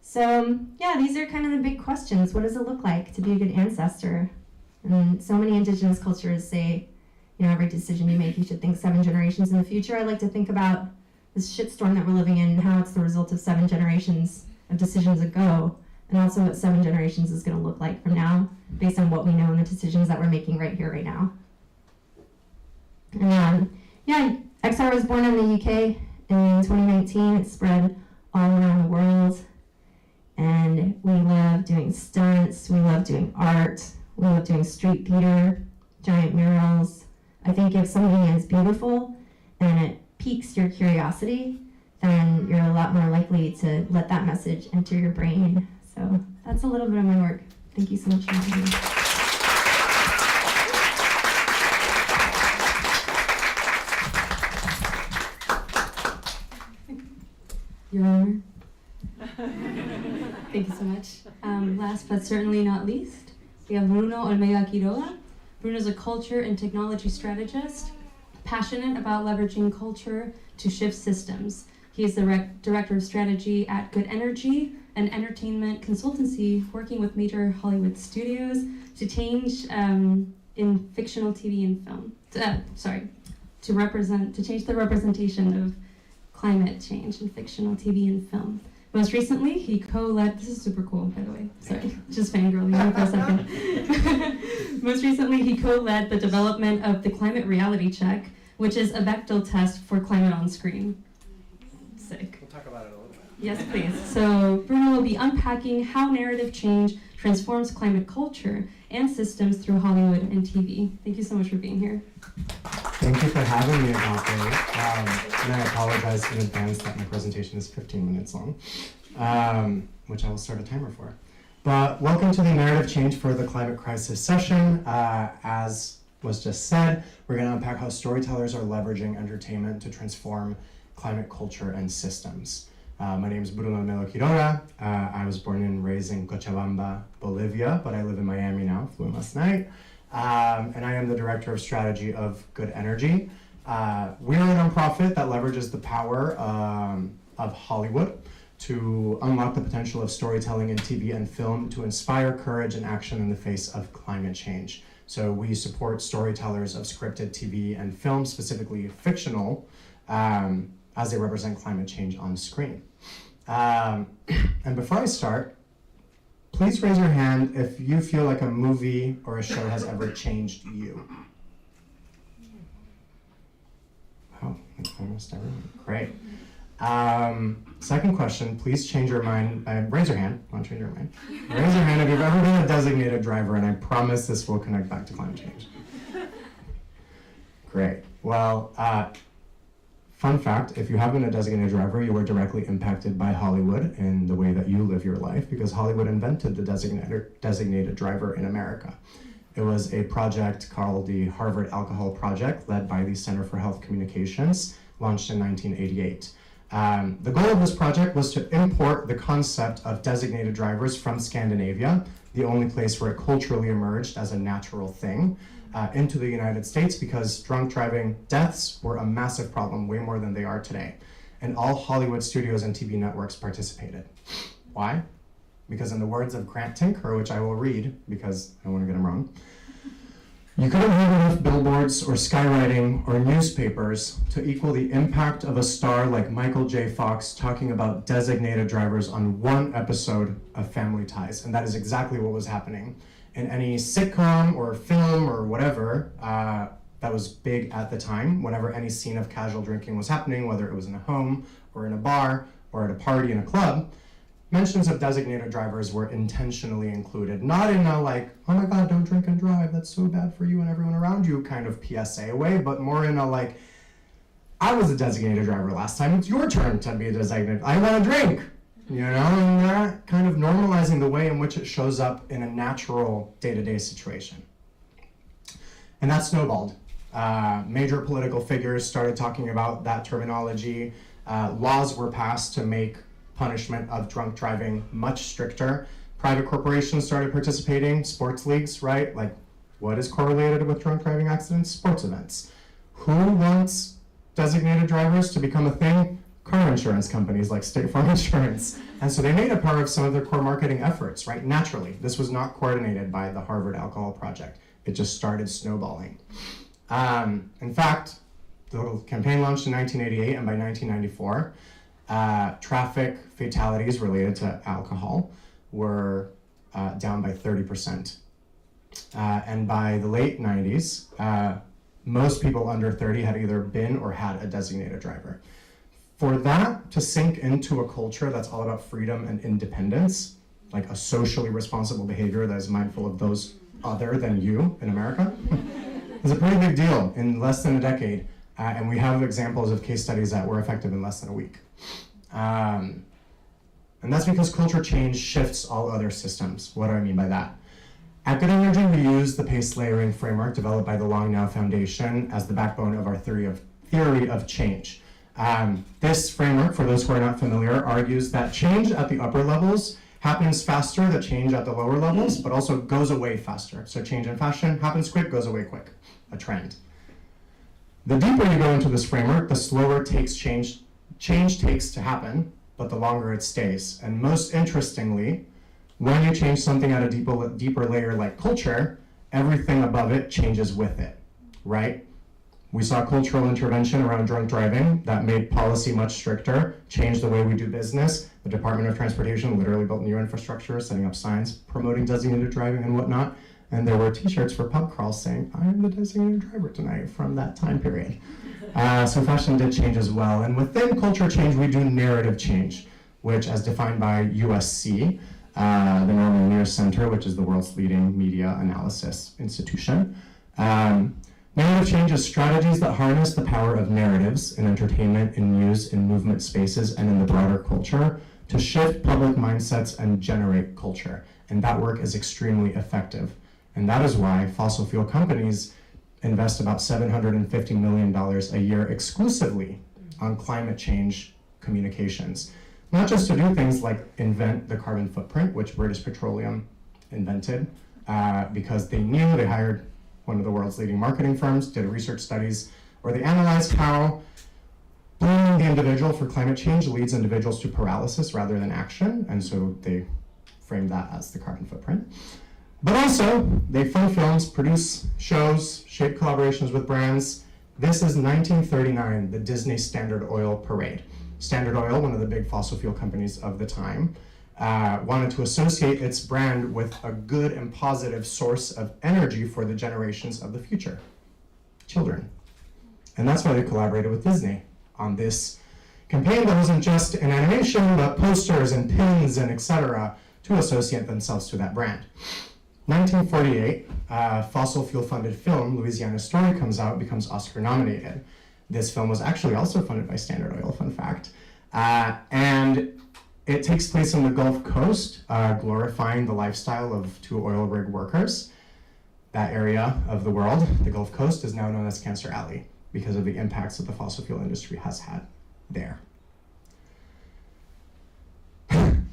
So yeah, these are kind of the big questions. What does it look like to be a good ancestor? And so many indigenous cultures say, every decision you make, you should think 7 generations in the future. I like to think about this shitstorm that we're living in and how it's the result of 7 generations of decisions ago, and also what 7 generations is going to look like from now, based on what we know and the decisions that we're making right here, right now. And XR was born in the UK in 2019. It spread all around the world, and we love doing stunts, we love doing art, we love doing street theater, giant murals. I think if something is beautiful and it piques your curiosity, then you're a lot more likely to let that message enter your brain. So that's a little bit of my work. Thank you so much for having me. Your Honor. Thank you so much. Last but certainly not least, we have Bruno Olmega Quiroga. Bruno is a culture and technology strategist, passionate about leveraging culture to shift systems. He is the director of strategy at Good Energy, an entertainment consultancy working with major Hollywood studios to change in fictional TV and film. To change the representation of climate change in fictional TV and film. Most recently, he co-led, this is super cool, by the way, sorry, just fangirling for a second. Most recently, he co-led the development of the Climate Reality Check, which is a Bechdel test for climate on screen. Sick. We'll talk about it a little bit. Yes, please. So Bruno will be unpacking how narrative change transforms climate culture and systems through Hollywood and TV. Thank you so much for being here. Thank you for having me, Natalia. And I apologize in advance that my presentation is 15 minutes long, which I will start a timer for. But welcome to the Narrative Change for the Climate Crisis session. As was just said, we're going to unpack how storytellers are leveraging entertainment to transform climate culture and systems. My name is Bruno Melo Quiroga. I was born and raised in Cochabamba, Bolivia, but I live in Miami now, flew in last night. And I am the director of strategy of Good Energy. We're a nonprofit that leverages the power of Hollywood to unlock the potential of storytelling in TV and film to inspire courage and action in the face of climate change. So we support storytellers of scripted TV and film, specifically fictional, as they represent climate change on screen. And before I start, please raise your hand if you feel like a movie or a show has ever changed you. Oh, that's almost everyone. Great. Second question, please change your mind. Raise your hand. Want to change your mind? Raise your hand if you've ever been a designated driver, and I promise this will connect back to climate change. Great. Well, fun fact, if you have been a designated driver, you were directly impacted by Hollywood in the way that you live your life, because Hollywood invented the designated driver in America. It was a project called the Harvard Alcohol Project, led by the Center for Health Communications, launched in 1988. The goal of this project was to import the concept of designated drivers from Scandinavia, the only place where it culturally emerged as a natural thing, into the United States, because drunk driving deaths were a massive problem, way more than they are today. And all Hollywood studios and TV networks participated. Why? Because in the words of Grant Tinker, which I will read because I don't want to get him wrong, you couldn't have enough billboards or skywriting or newspapers to equal the impact of a star like Michael J. Fox talking about designated drivers on one episode of Family Ties. And that is exactly what was happening. In any sitcom or film or whatever that was big at the time, whenever any scene of casual drinking was happening, whether it was in a home or in a bar or at a party in a club, mentions of designated drivers were intentionally included, not in a like, oh my God, don't drink and drive, that's so bad for you and everyone around you kind of PSA way, but more in a like, I was a designated driver last time, it's your turn to be a designated, I want to drink, you know, and that kind of normalizing the way in which it shows up in a natural day-to-day situation. And that snowballed. Major political figures started talking about that terminology. Laws were passed to make punishment of drunk driving much stricter. Private corporations started participating, sports leagues, right? Like, what is correlated with drunk driving accidents? Sports events. Who wants designated drivers to become a thing? Car insurance companies like State Farm Insurance. And so they made it part of some of their core marketing efforts, right? Naturally, this was not coordinated by the Harvard Alcohol Project. It just started snowballing. In fact, the campaign launched in 1988, and by 1994, traffic fatalities related to alcohol were down by 30%. And by the late 90s, most people under 30 had either been or had a designated driver. For that to sink into a culture that's all about freedom and independence, like a socially responsible behavior that is mindful of those other than you in America, is a pretty big deal in less than a decade. And we have examples of case studies that were effective in less than a week. And that's because culture change shifts all other systems. What do I mean by that? At Good Energy, we use the pace layering framework developed by the Long Now Foundation as the backbone of our theory of change. This framework, for those who are not familiar, argues that change at the upper levels happens faster than change at the lower levels, but also goes away faster. So change in fashion happens quick, goes away quick, a trend. The deeper you go into this framework, the slower change takes to happen, but the longer it stays. And most interestingly, when you change something at a deeper layer like culture, everything above it changes with it, right? We saw cultural intervention around drunk driving that made policy much stricter, changed the way we do business. The Department of Transportation literally built new infrastructure, setting up signs, promoting designated driving and whatnot. And there were t-shirts for pub crawls saying, I am the designated driver tonight from that time period. So fashion did change as well. And within culture change, we do narrative change, which as defined by USC, the Norman Lear Center, which is the world's leading media analysis institution. Narrative change is strategies that harness the power of narratives in entertainment, in news, in movement spaces, and in the broader culture to shift public mindsets and generate culture. And that work is extremely effective. And that is why fossil fuel companies invest about $750 million a year exclusively on climate change communications. Not just to do things like invent the carbon footprint, which British Petroleum invented, because they hired one of the world's leading marketing firms, did research studies where they analyzed how blaming the individual for climate change leads individuals to paralysis rather than action, and so they framed that as the carbon footprint. But also, they fund films, produce shows, shape collaborations with brands. This is 1939, the Disney Standard Oil Parade. Standard Oil, one of the big fossil fuel companies of the time, wanted to associate its brand with a good and positive source of energy for the generations of the future, children. And that's why they collaborated with Disney on this campaign that wasn't just an animation, but posters and pins and etc. to associate themselves to that brand. 1948, fossil fuel-funded film, Louisiana Story, comes out, becomes Oscar nominated. This film was actually also funded by Standard Oil, fun fact. And it takes place on the Gulf Coast, glorifying the lifestyle of two oil rig workers. That area of the world, the Gulf Coast, is now known as Cancer Alley because of the impacts that the fossil fuel industry has had there.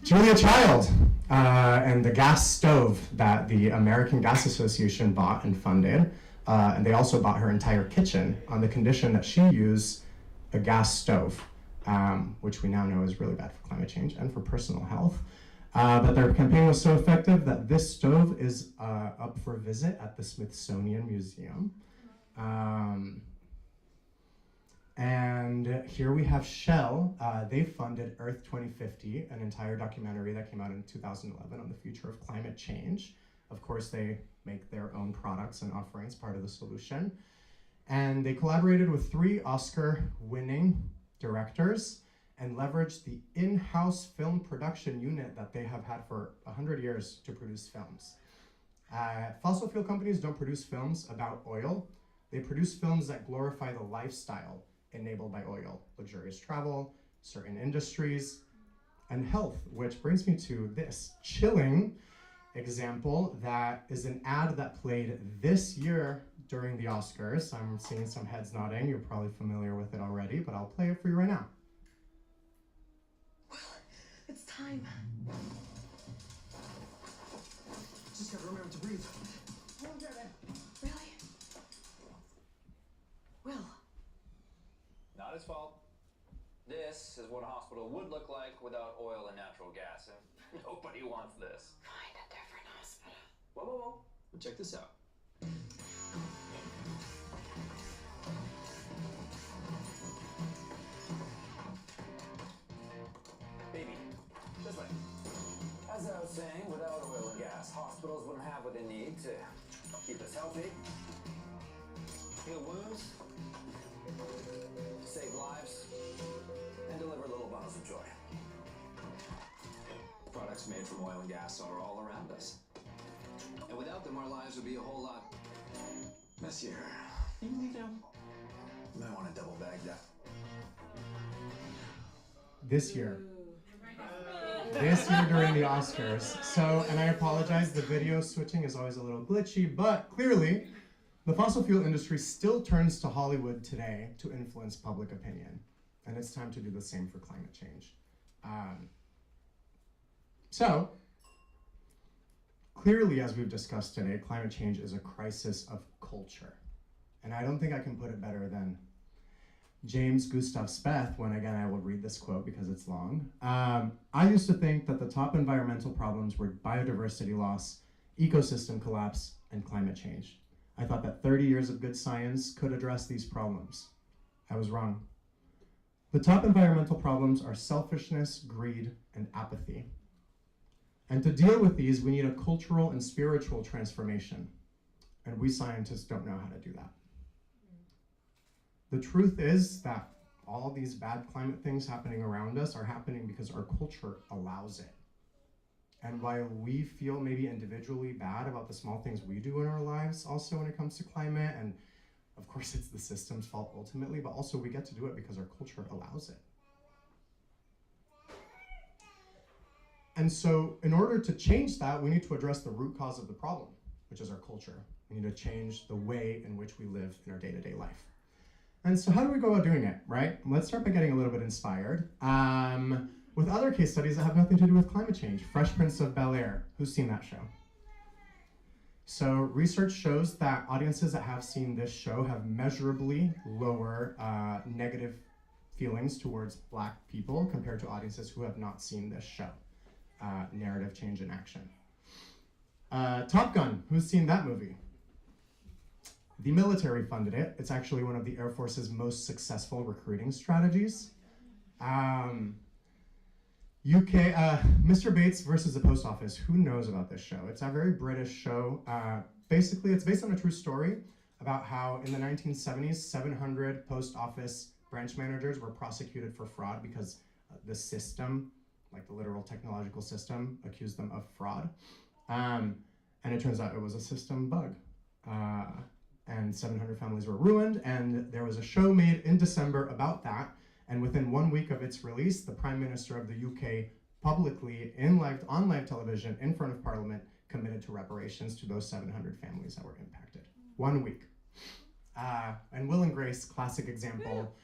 Julia Child and the gas stove that the American Gas Association bought and funded, and they also bought her entire kitchen on the condition that she use a gas stove, which we now know is really bad for climate change and for personal health. But their campaign was so effective that this stove is up for visit at the Smithsonian Museum. And here we have Shell. They funded Earth 2050, an entire documentary that came out in 2011 on the future of climate change. Of course, they make their own products and offerings part of the solution. And they collaborated with 3 Oscar-winning directors and leveraged the in-house film production unit that they have had for 100 years to produce films. Fossil fuel companies don't produce films about oil. They produce films that glorify the lifestyle enabled by oil, luxurious travel, certain industries, and health, which brings me to this chilling example that is an ad that played this year during the Oscars. I'm seeing some heads nodding. You're probably familiar with it already, but I'll play it for you right now. Well, it's time. Just gotta remember to breathe. Really? Will. Not his fault. This is what a hospital would look like without oil and natural gas, and nobody wants this. Find a different hospital. Whoa, whoa, whoa. Well, check this out. Baby, this way. As I was saying, without oil and gas, hospitals wouldn't have what they need to keep us healthy, heal wounds, save lives, and deliver little bundles of joy. Products made from oil and gas are all around us. And without them, our lives would be a whole lot messier. You might want to double bag that. This year during the Oscars. So, and I apologize, the video switching is always a little glitchy, but clearly, the fossil fuel industry still turns to Hollywood today to influence public opinion. And it's time to do the same for climate change. So, clearly, as we've discussed today, climate change is a crisis of culture. And I don't think I can put it better than James Gustav Speth, when again I will read this quote because it's long. I used to think that the top environmental problems were biodiversity loss, ecosystem collapse, and climate change. I thought that 30 years of good science could address these problems. I was wrong. The top environmental problems are selfishness, greed, and apathy. And to deal with these, we need a cultural and spiritual transformation. And we scientists don't know how to do that. The truth is that all these bad climate things happening around us are happening because our culture allows it. And while we feel maybe individually bad about the small things we do in our lives also when it comes to climate, and of course it's the system's fault ultimately, but also we get to do it because our culture allows it. And so in order to change that, we need to address the root cause of the problem, which is our culture. We need to change the way in which we live in our day-to-day life. And so how do we go about doing it, right? Let's start by getting a little bit inspired with other case studies that have nothing to do with climate change. Fresh Prince of Bel-Air, who's seen that show? So research shows that audiences that have seen this show have measurably lower negative feelings towards Black people compared to audiences who have not seen this show. Narrative change in action. Top Gun, who's seen that movie? The military funded it. It's actually one of the Air Force's most successful recruiting strategies. Mr. Bates versus the Post Office. Who knows about this show? It's a very British show. Basically, it's based on a true story about how in the 1970s, 700 post office branch managers were prosecuted for fraud because the system, like the literal technological system, accused them of fraud. And it turns out it was a system bug. And 700 families were ruined, and there was a show made in December about that. And within 1 week of its release, the Prime Minister of the UK publicly, on live television, in front of Parliament, committed to reparations to those 700 families that were impacted. 1 week. And Will and Grace, classic example,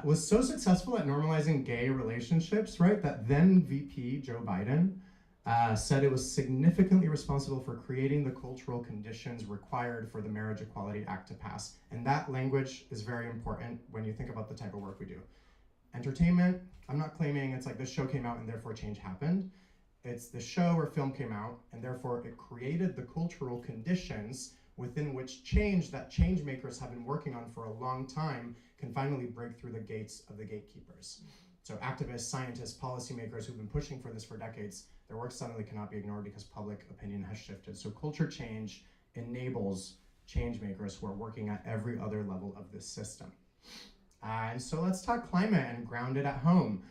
was so successful at normalizing gay relationships, right, that then VP Joe Biden said it was significantly responsible for creating the cultural conditions required for the Marriage Equality Act to pass. And that language is very important when you think about the type of work we do. Entertainment, I'm not claiming it's like this show came out and therefore change happened. It's the show or film came out and therefore it created the cultural conditions within which change that change makers have been working on for a long time can finally break through the gates of the gatekeepers. So activists, scientists, policymakers who've been pushing for this for decades, their work suddenly cannot be ignored because public opinion has shifted. So culture change enables change makers who are working at every other level of this system. And so let's talk climate and ground it at home.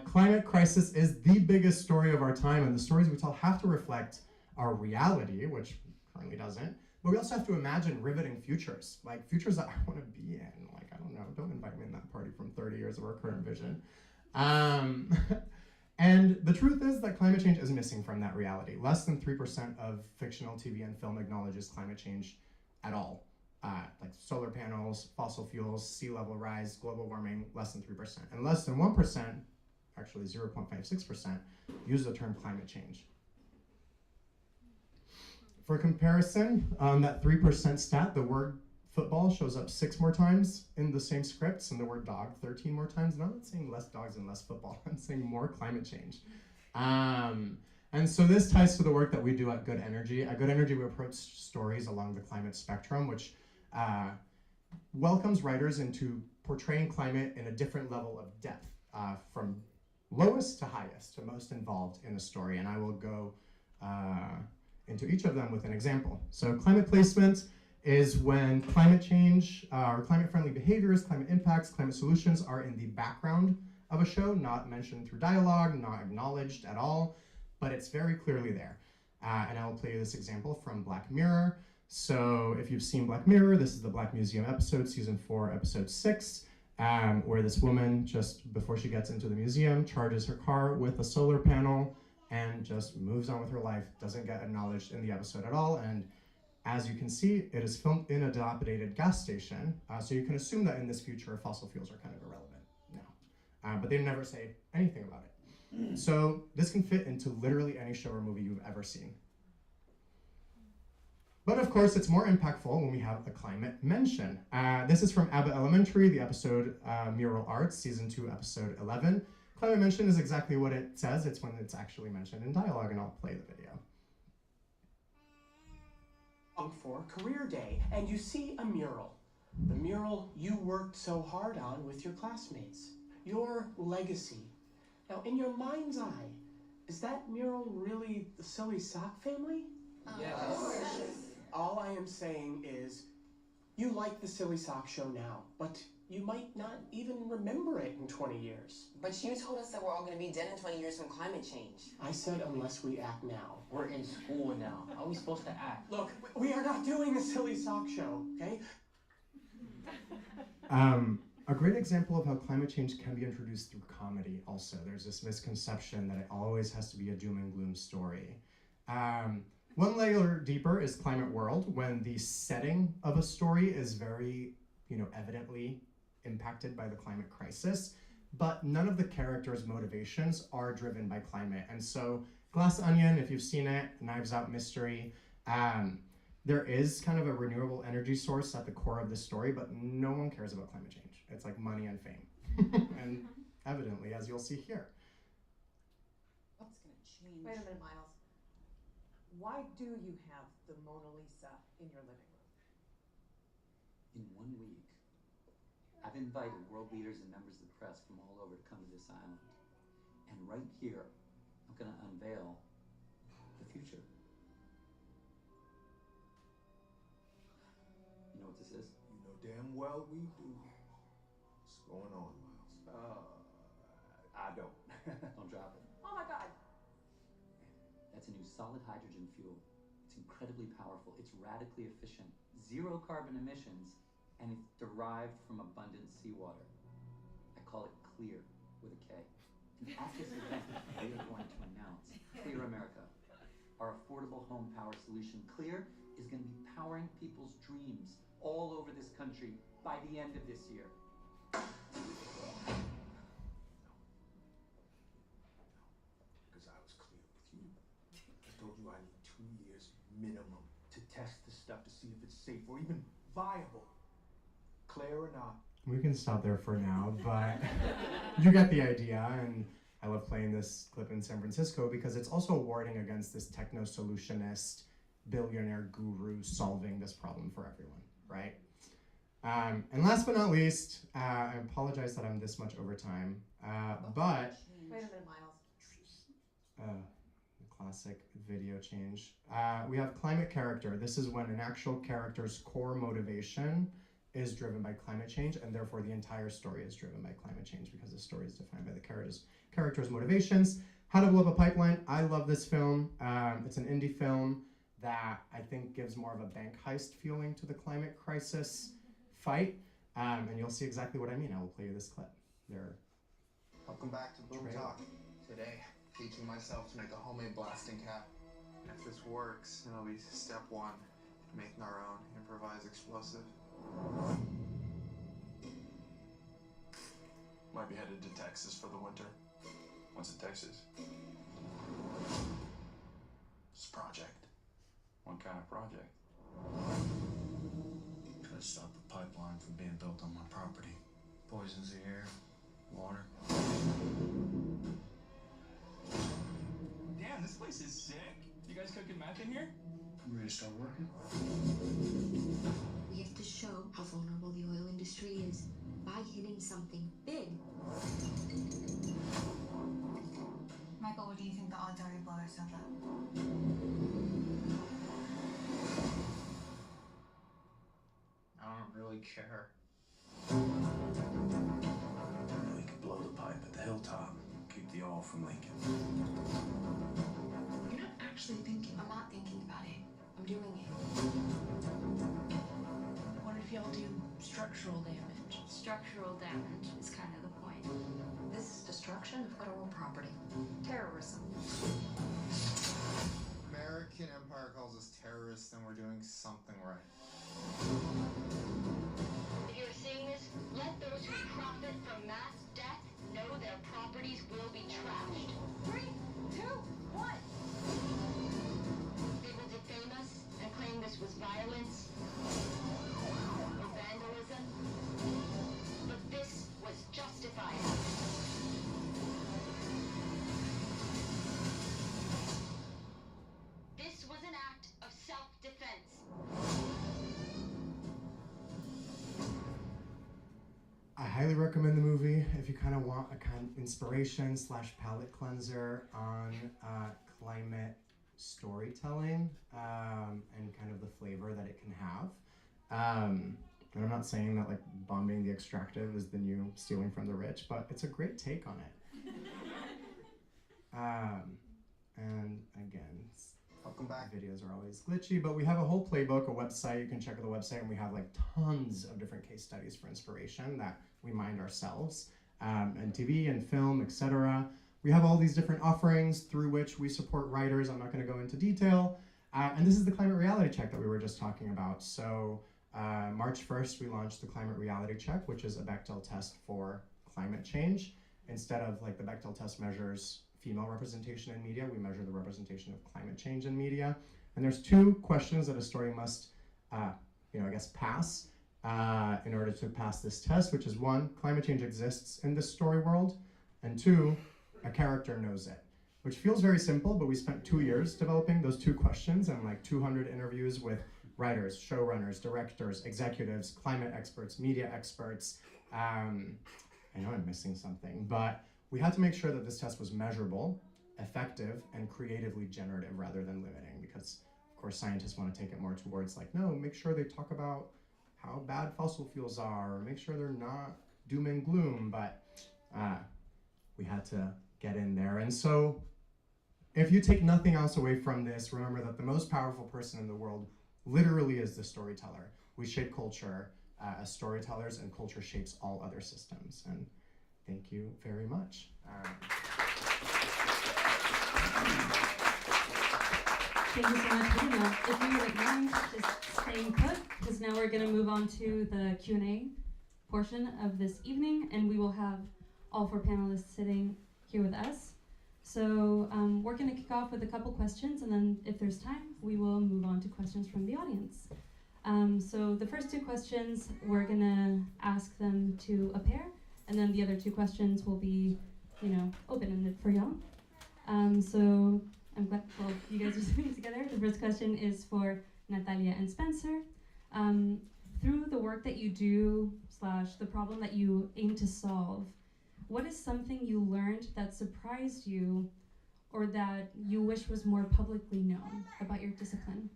Climate crisis is the biggest story of our time, and the stories we tell have to reflect our reality, which currently doesn't, but we also have to imagine riveting futures, like futures that I want to be in. Like, I don't know, don't invite me in that party from 30 years of our current vision. And the truth is that climate change is missing from that reality. Less than 3% of fictional TV and film acknowledges climate change at all. Like solar panels, fossil fuels, sea level rise, global warming, less than 3%. And less than 1%, actually 0.56%, use the term climate change. For comparison, on that 3% stat, the word football shows up 6 more times in the same scripts, and the word dog 13 more times. And I'm not saying less dogs and less football, I'm saying more climate change. And so this ties to the work that we do at Good Energy. At Good Energy, we approach stories along the climate spectrum, which welcomes writers into portraying climate in a different level of depth, from lowest to highest, to most involved in a story. And I will go into each of them with an example. So climate placement is when climate change or climate-friendly behaviors, climate impacts, climate solutions are in the background of a show, not mentioned through dialogue, not acknowledged at all, but it's very clearly there. And I will play you this example from Black Mirror. So if you've seen Black Mirror, this is the Black Museum episode, season 4, episode 6, where this woman, just before she gets into the museum, charges her car with a solar panel and just moves on with her life, doesn't get acknowledged in the episode at all. And as you can see, it is filmed in a dilapidated gas station, so you can assume that in this future, fossil fuels are kind of irrelevant now. But they never say anything about it. So this can fit into literally any show or movie you've ever seen. But of course, it's more impactful when we have a climate mention. This is from Abbott Elementary, the episode Mural Arts, season 2, episode 11. Climate mention is exactly what it says. It's when it's actually mentioned in dialogue, and I'll play the video. For career day, and you see a mural. The mural you worked so hard on with your classmates. Your legacy. Now, in your mind's eye, is that mural really the Silly Sock family? Yes. All I am saying is, you like the Silly Sock show now, but you might not even remember it in 20 years. But you told us that we're all going to be dead in 20 years from climate change. I said unless we act now. We're in school now. How are we supposed to act? Look, we are not doing the Silly Sock show, okay? A great example of how climate change can be introduced through comedy also. There's this misconception that it always has to be a doom and gloom story. One layer deeper is Climate World, when the setting of a story is very, evidently impacted by the climate crisis, but none of the characters' motivations are driven by climate. And so Glass Onion, if you've seen it, Knives Out Mystery, there is kind of a renewable energy source at the core of the story, but no one cares about climate change. It's like money and fame. And evidently, as you'll see here. What's going to change? Wait a minute, Miles. Why do you have the Mona Lisa in your living room? In 1 week, I've invited world leaders and members of the press from all over to come to this island. And right here, I'm going to unveil the future. You know what this is? You know damn well solid hydrogen fuel. It's incredibly powerful, it's radically efficient, zero carbon emissions, and it's derived from abundant seawater. I call it CLEAR with a K. And at this event, we are going to announce Clear America, our affordable home power solution. CLEAR is going to be powering people's dreams all over this country by the end of this year. Because I was clear with you. I told you I need 2 years minimum to test the stuff to see if it's safe or even viable. Clear or not? We can stop there for now, but you get the idea, and I love playing this clip in San Francisco because it's also warning against this techno-solutionist billionaire guru solving this problem for everyone, right? And last but not least, I apologize that I'm this much over time, but... Wait a minute, Miles. The classic video change. We have climate character. This is when an actual character's core motivation is driven by climate change, and therefore the entire story is driven by climate change because the story is defined by the character's motivations. How to Blow Up a Pipeline. I love this film. It's an indie film that I think gives more of a bank heist feeling to the climate crisis fight, and you'll see exactly what I mean. I will play you this clip. Welcome back to Boom Talk. Today, teaching myself to make a homemade blasting cap. If this works, it'll be step 1, making our own improvised explosive. Might be headed to Texas for the winter. What's in Texas? It's a project. What kind of project? Try to stop a pipeline from being built on my property. Poisons the air, water. Damn, this place is sick. You guys cooking meth in here? You ready to start working? We have to show how vulnerable the oil industry is by hitting something big. Michael, what do you think the odds are to blow ourselves up? I don't really care. We could blow the pipe at the hilltop. Keep the oil from leaking. You're not actually thinking. I'm not thinking about it. I'm doing it. What if y'all do structural damage? Structural damage is kind of the point. This is destruction of federal property. Terrorism. American Empire calls us terrorists, then we're doing something right. If you're seeing this, let those who profit from mass death know their properties will be trashed. 3, 2, 1. They will defame us and claim this was violence or vandalism, but this was justified. This was an act of self-defense. I highly recommend the movie if you kind of want a kind of inspiration / palate cleanser on climate storytelling and kind of the flavor that it can have. And I'm not saying that like bombing the extractive is the new stealing from the rich, but it's a great take on it. And again, welcome back. Videos are always glitchy, but we have a whole playbook, a website. You can check out the website, and we have like tons of different case studies for inspiration that we mind ourselves, and TV and film, etc. We have all these different offerings through which we support writers. I'm not going to go into detail. And this is the climate reality check that we were just talking about. So March 1st, we launched the climate reality check, which is a Bechdel test for climate change. Instead of like the Bechdel test measures female representation in media, we measure the representation of climate change in media. And there's 2 questions that a story must, pass in order to pass this test, which is 1, climate change exists in this story world, and 2, a character knows it, which feels very simple, but we spent 2 years developing those 2 questions and like 200 interviews with writers, showrunners, directors, executives, climate experts, media experts. I know I'm missing something, but we had to make sure that this test was measurable, effective, and creatively generative rather than limiting, because of course scientists want to take it more towards like, no, make sure they talk about how bad fossil fuels are, or make sure they're not doom and gloom, but we had to get in there. And so if you take nothing else away from this, remember that the most powerful person in the world literally is the storyteller. We shape culture as storytellers, and culture shapes all other systems. And thank you very much. Thank you so much, Bruno. If you wouldn't mind just staying put, because now we're going to move on to the Q&A portion of this evening, and we will have all 4 panelists sitting here with us. So we're going to kick off with a couple questions, and then if there's time, we will move on to questions from the audience. So the first 2 questions, we're going to ask them to a pair, and then the other 2 questions will be, open-ended for y'all. So I'm glad you guys are sitting together. The first question is for Natalia and Spencer. Through the work that you do, / the problem that you aim to solve, what is something you learned that surprised you or that you wish was more publicly known about your discipline?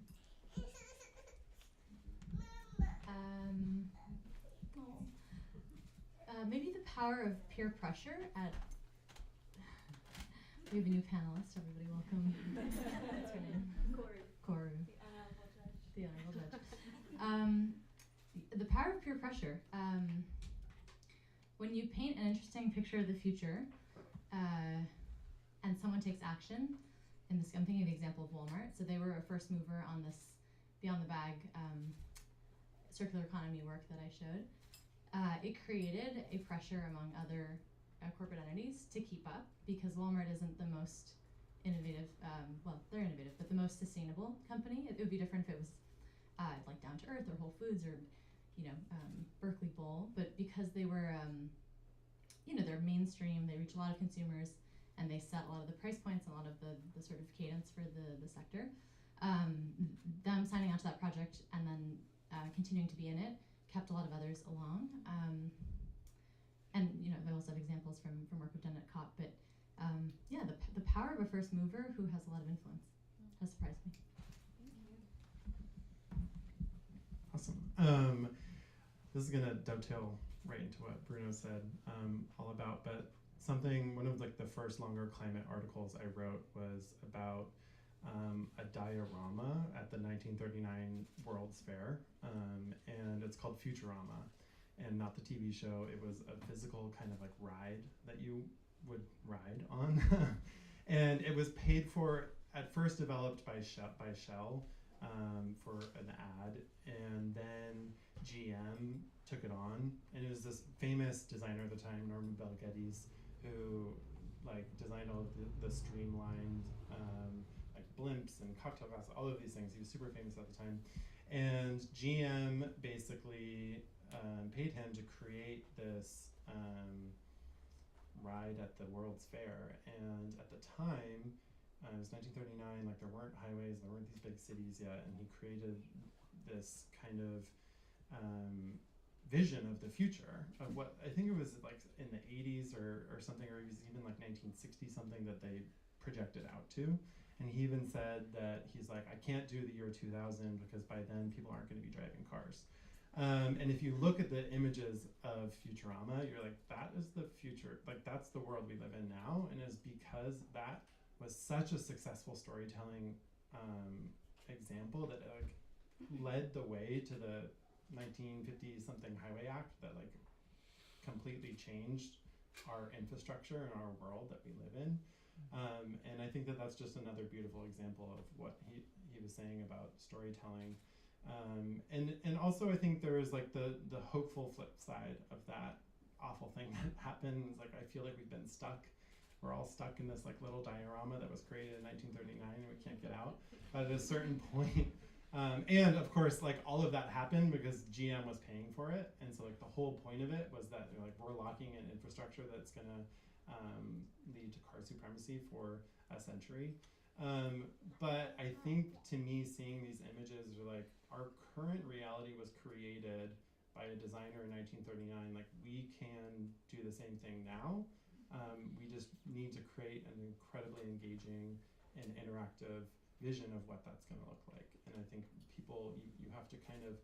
Maybe the power of peer pressure at... We have a new panelist, everybody welcome. What's her name? Koru. The honorable judge. The power of peer pressure. When you paint an interesting picture of the future, and someone takes action, I'm thinking of the example of Walmart. So they were a first mover on this beyond the bag circular economy work that I showed. It created a pressure among other corporate entities to keep up, because Walmart isn't the most innovative, they're innovative, but the most sustainable company. It would be different if it was like Down to Earth or Whole Foods or Berkeley Bowl, but because they were, they're mainstream, they reach a lot of consumers, and they set a lot of the price points and a lot of the sort of cadence for the sector. Them signing on to that project and then continuing to be in it kept a lot of others along. And I also have examples from work we've done at COP, but the power of a first mover who has a lot of influence has surprised me. Awesome. This is gonna dovetail right into what Bruno said all about, but one of the first longer climate articles I wrote was about a diorama at the 1939 World's Fair, and it's called Futurama, and not the TV show. It was a physical kind of ride that you would ride on, and it was paid for, at first developed by Shell for an ad, and then GM took it on, and it was this famous designer at the time, Norman Bell Geddes, who designed all of the streamlined blimps and cocktail glasses, all of these things. He was super famous at the time, and GM basically paid him to create this ride at the World's Fair. And at the time, it was 1939, there weren't highways, there weren't these big cities yet, and he created this kind of vision of the future, of what I think it was in the 80s or something, or it was even 1960 something that they projected out to. And he even said that he's I can't do the year 2000 because by then people aren't going to be driving cars. And if you look at the images of Futurama, you're that is the future, that's the world we live in now. And it's because that was such a successful storytelling example that it led the way to the 1950 something Highway Act that completely changed our infrastructure and our world that we live in. And I think that that's just another beautiful example of what he was saying about storytelling. And also I think there is the hopeful flip side of that awful thing that happened. I feel we've been stuck. We're all stuck in this little diorama that was created in 1939 and we can't get out. But at a certain point, and of course, all of that happened because GM was paying for it. And so the whole point of it was that we're locking in infrastructure that's gonna lead to car supremacy for a century. But I think, to me, seeing these images are our current reality was created by a designer in 1939. We can do the same thing now. We just need to create an incredibly engaging and interactive vision of what that's going to look like. And I think people, you have to kind of,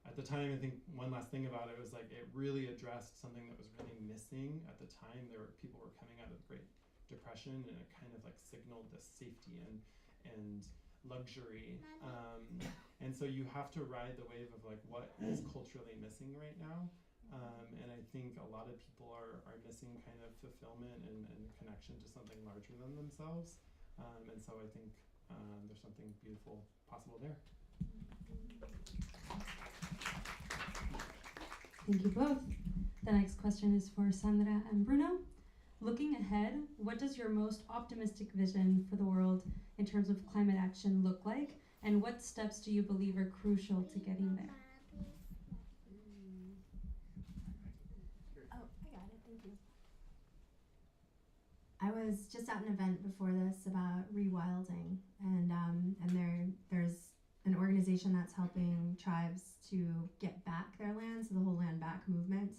at the time, I think one last thing about it was it really addressed something that was really missing at the time. People were coming out of the Great depression, and it kind of like signaled this safety and luxury. And so you have to ride the wave of like what is culturally missing right now. And I think a lot of people are missing kind of fulfillment and connection to something larger than themselves. And so I think there's something beautiful possible there. Thank you both. The next question is for Sandra and Bruno. Looking ahead, what does your most optimistic vision for the world in terms of climate action look like? And what steps do you believe are crucial to getting there? Oh, I got it. Thank you. I was just at an event before this about rewilding, and there's an organization that's helping tribes to get back their land, so the whole land back movement.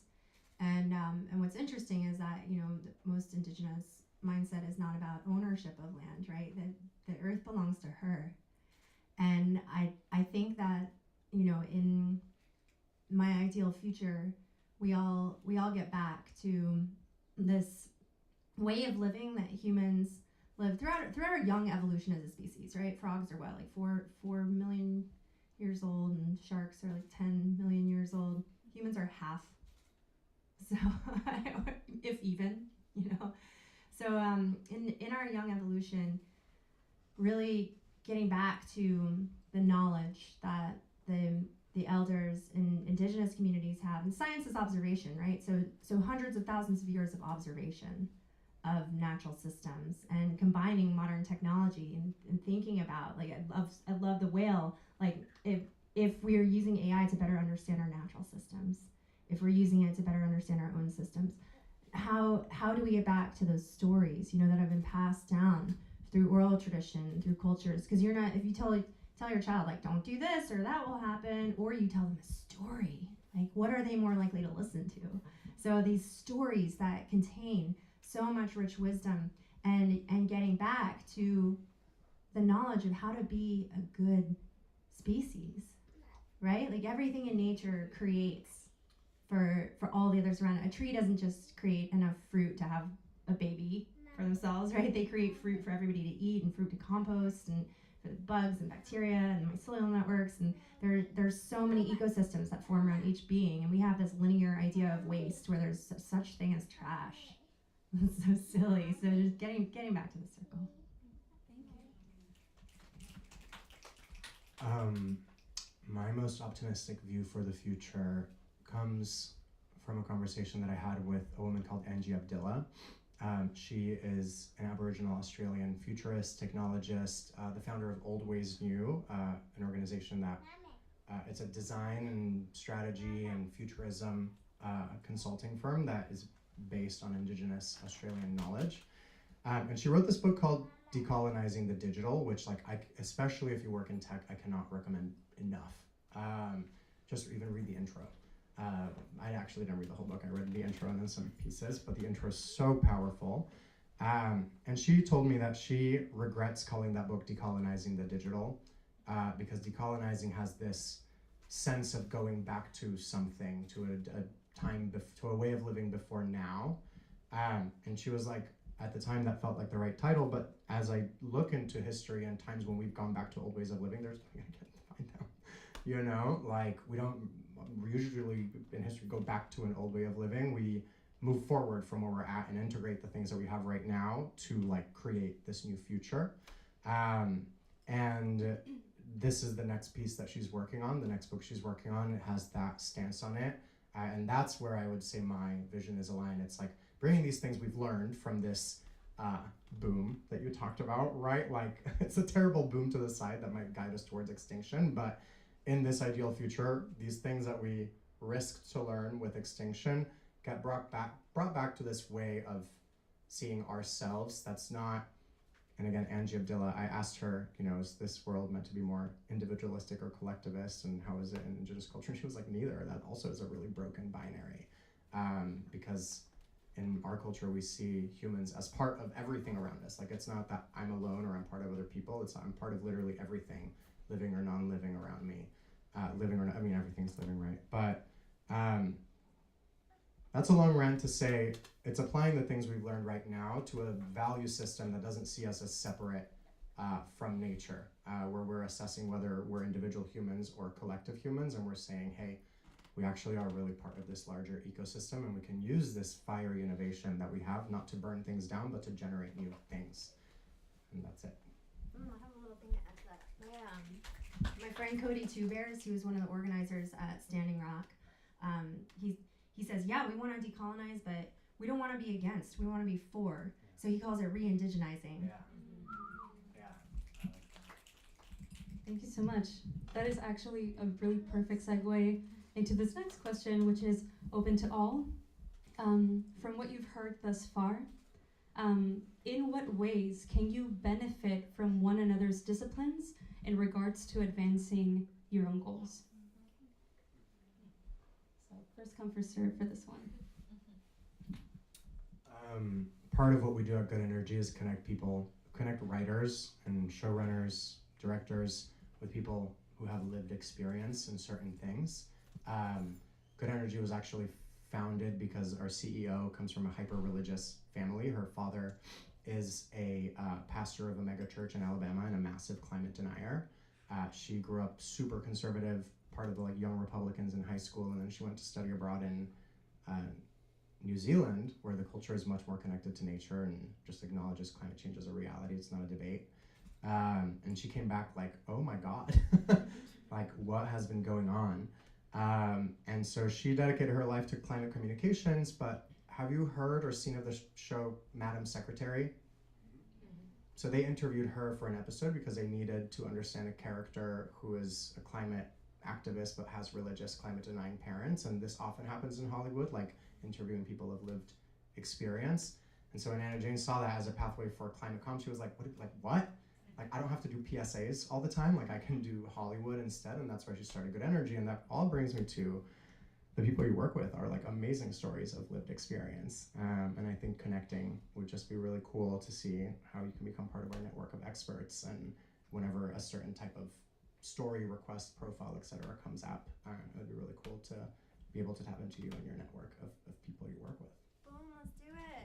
And what's interesting is that, you know, most indigenous mindset is not about ownership of land, right? That the earth belongs to her. And I think that, you know, in my ideal future, we all get back to this way of living that humans live throughout our young evolution as a species, right? Frogs are what, like 4 million years old, and sharks are like 10 million years old. Humans are half. So, if even, you know. So in our young evolution, really getting back to the knowledge that the elders in indigenous communities have, and science is observation, right? So hundreds of thousands of years of observation of natural systems, and combining modern technology and thinking about, like, I love the whale, like if we are using AI to better understand our natural systems, if we're using it to better understand our own systems, how do we get back to those stories, you know, that have been passed down through oral tradition, through cultures? Because you're not, if you tell your child, like, don't do this or that will happen, or you tell them a story, like, what are they more likely to listen to? So these stories that contain so much rich wisdom, and getting back to the knowledge of how to be a good species, right? Like, everything in nature creates for all the others around it. A tree doesn't just create enough fruit to have a baby for themselves, right? They create fruit for everybody to eat, and fruit to compost, and for the bugs and bacteria and mycelial networks, and there's so many ecosystems that form around each being, and we have this linear idea of waste where there's such thing as trash. It's so silly. So just getting back to the circle. Thank you. My most optimistic view for the future comes from a conversation that I had with a woman called Angie Abdillah. She is an Aboriginal Australian futurist, technologist, the founder of Old Ways New, an organization that it's a design and strategy and futurism consulting firm that is based on Indigenous Australian knowledge. And she wrote this book called Decolonizing the Digital, which, like, especially if you work in tech, I cannot recommend enough. Just even read the intro. I actually didn't read the whole book. I read the intro and then some pieces, but the intro is so powerful. And she told me that she regrets calling that book Decolonizing the Digital, because decolonizing has this sense of going back to something, to a time, to a way of living before now. And she was like, at the time that felt like the right title, but as I look into history and times when we've gone back to old ways of living, there's nothing I can't find them. You know, like, we usually in history go back to an old way of living. We move forward from where we're at and integrate the things that we have right now to, like, create this new future. And this is the next piece that she's working on. The next book she's working on, it has that stance on it. And that's where I would say my vision is aligned. It's like bringing these things we've learned from this boom that you talked about, right? Like, it's a terrible boom to the side that might guide us towards extinction, but in this ideal future, these things that we risked to learn with extinction get brought back to this way of seeing ourselves that's not. And again, Angie Abdillah, I asked her, you know, is this world meant to be more individualistic or collectivist, and how is it in Indigenous culture? And she was like, neither. That also is a really broken binary, because in our culture we see humans as part of everything around us. Like, it's not that I'm alone or I'm part of other people. It's I'm part of literally everything, living or non-living around me. Living or not, I mean, everything's living, right? But That's a long rant to say it's applying the things we've learned right now to a value system that doesn't see us as separate from nature, where we're assessing whether we're individual humans or collective humans, and we're saying, hey, we actually are really part of this larger ecosystem, and we can use this fiery innovation that we have not to burn things down, but to generate new things. And that's it. I have a little thing to add to that. My friend Cody Two Bears, he was one of the organizers at Standing Rock. He says, yeah, we want to decolonize, but we don't want to be against. We want to be for. So he calls it re-indigenizing. Yeah. Thank you so much. That is actually a really perfect segue into this next question, which is open to all. From what you've heard thus far, in what ways can you benefit from one another's disciplines in regards to advancing your own goals? So first come, first serve for this one. Part of what we do at Good Energy is connect people, connect writers and showrunners, directors with people who have lived experience in certain things. Good Energy was actually founded because our CEO comes from a hyper-religious family. Her father is a pastor of a mega church in Alabama and a massive climate denier. She grew up super conservative, part of the young Republicans in high school, and then she went to study abroad in New Zealand, where the culture is much more connected to nature and just acknowledges climate change as a reality. It's not a debate. And she came back like, oh my God, like what has been going on? And so she dedicated her life to climate communications, but have you heard or seen of the show Madam Secretary? So they interviewed her for an episode because they needed to understand a character who is a climate activist but has religious climate denying parents. And this often happens in Hollywood, like interviewing people of lived experience. And so when Anna Jane saw that as a pathway for climate comm, she was like, what? Like, I don't have to do PSAs all the time. Like, I can do Hollywood instead. And that's why she started Good Energy. And that all brings me to the people you work with are like amazing stories of lived experience. And I think connecting would just be really cool to see how you can become part of our network of experts. And whenever a certain type of story, request, profile, etc. comes up, it would be really cool to be able to tap into you and your network of people you work with. Boom, let's do it.